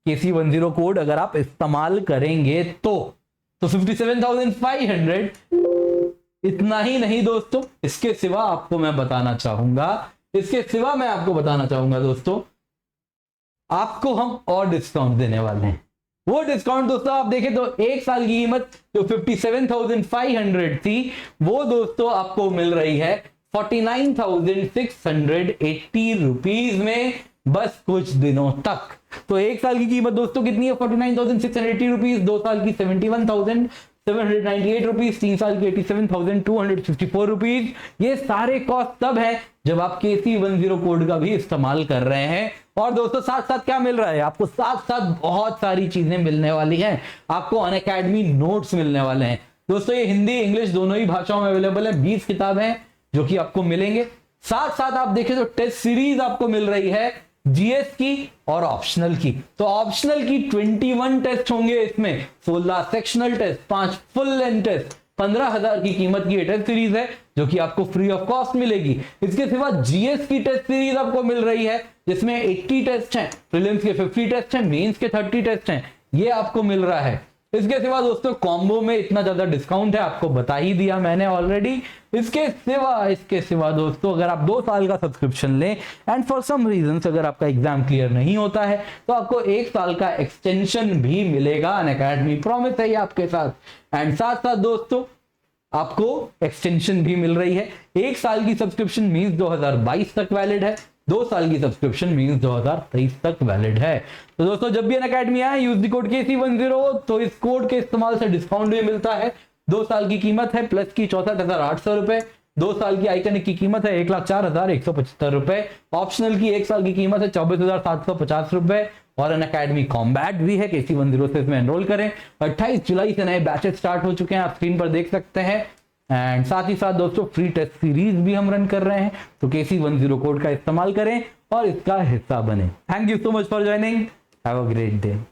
KC10 कोड अगर आप इस्तेमाल करेंगे तो 57,500। इतना ही नहीं दोस्तों, इसके सिवा मैं आपको बताना चाहूंगा दोस्तों, आपको हम और डिस्काउंट देने वाले हैं। वो डिस्काउंट दोस्तों आप देखें तो 1 साल की कीमत जो 57,500 थी वो दोस्तों आपको मिल रही है 49,680 रुपीज में बस कुछ दिनों तक। तो 1 साल की कीमत दोस्तों कितनी है? 49,680 रुपीज, 2 साल की 71,798 रुपीज, 3 साल की 87,254 रुपीज। ये सारे कॉस्ट तब है जब आप KC10 कोड का भी इस्तेमाल कर रहे हैं। और दोस्तों साथ साथ क्या मिल रहा है आपको? साथ साथ बहुत सारी चीजें मिलने वाली हैं। आपको अनअकैडमी नोट्स मिलने वाले हैं दोस्तों। ये हिंदी इंग्लिश दोनों ही भाषाओं में अवेलेबल है। 20 किताबें जो कि आपको मिलेंगे। साथ साथ आप देखें तो टेस्ट सीरीज आपको मिल रही है जीएस की और ऑप्शनल की। तो ऑप्शनल की 21 टेस्ट होंगे इसमें, 16 sectional test, 5 full length test. 15,000 की कीमत की टेस्ट सीरीज है जो कि आपको फ्री ऑफ कॉस्ट मिलेगी। इसके सिवा जीएस की टेस्ट सीरीज आपको मिल रही है जिसमें 80 टेस्ट हैं, प्रीलिम्स के 50 टेस्ट हैं, मेंस के 30 टेस्ट हैं। ये आपको मिल रहा है। इसके सिवा दोस्तों कॉम्बो में इतना ज्यादा डिस्काउंट है आपको बता ही दिया मैंने ऑलरेडी। इसके सिवा दोस्तों अगर आप 2 साल का सब्सक्रिप्शन लें एंड फॉर सम रीजन अगर आपका एग्जाम क्लियर नहीं होता है तो आपको 1 साल का एक्सटेंशन भी मिलेगा। अनअकैडमी प्रॉमिस है ये आपके साथ। एंड साथ साथ दोस्तों आपको एक्सटेंशन भी मिल रही है। 1 साल की सब्सक्रिप्शन मींस 2022 तक वैलिड है, 2 साल की सब्सक्रिप्शन मींस 2023 तक वैलिड है। तो दोस्तों जब भी अनअकैडमी आए यूज द कोड KC10 तो इस कोड के इस्तेमाल से डिस्काउंट भी मिलता है। 2 साल की कीमत है प्लस की 64,800 रुपए, 2 साल की आइकनिक की कीमत है 1,04,175 रुपए, ऑप्शनल की 1 साल की कीमत है 24,750 रुपए और अनअकैडमी कॉम्बैट भी है। KC10 से इसमें एनरोल करें। 28 जुलाई से नए बैचेस स्टार्ट हो चुके हैं, आप स्क्रीन पर देख सकते हैं। एंड साथ ही साथ दोस्तों फ्री टेस्ट सीरीज भी हम रन कर रहे हैं। तो KC10 कोड का इस्तेमाल करें और इसका हिस्सा बने। Thank you so much for joining. Have a great day.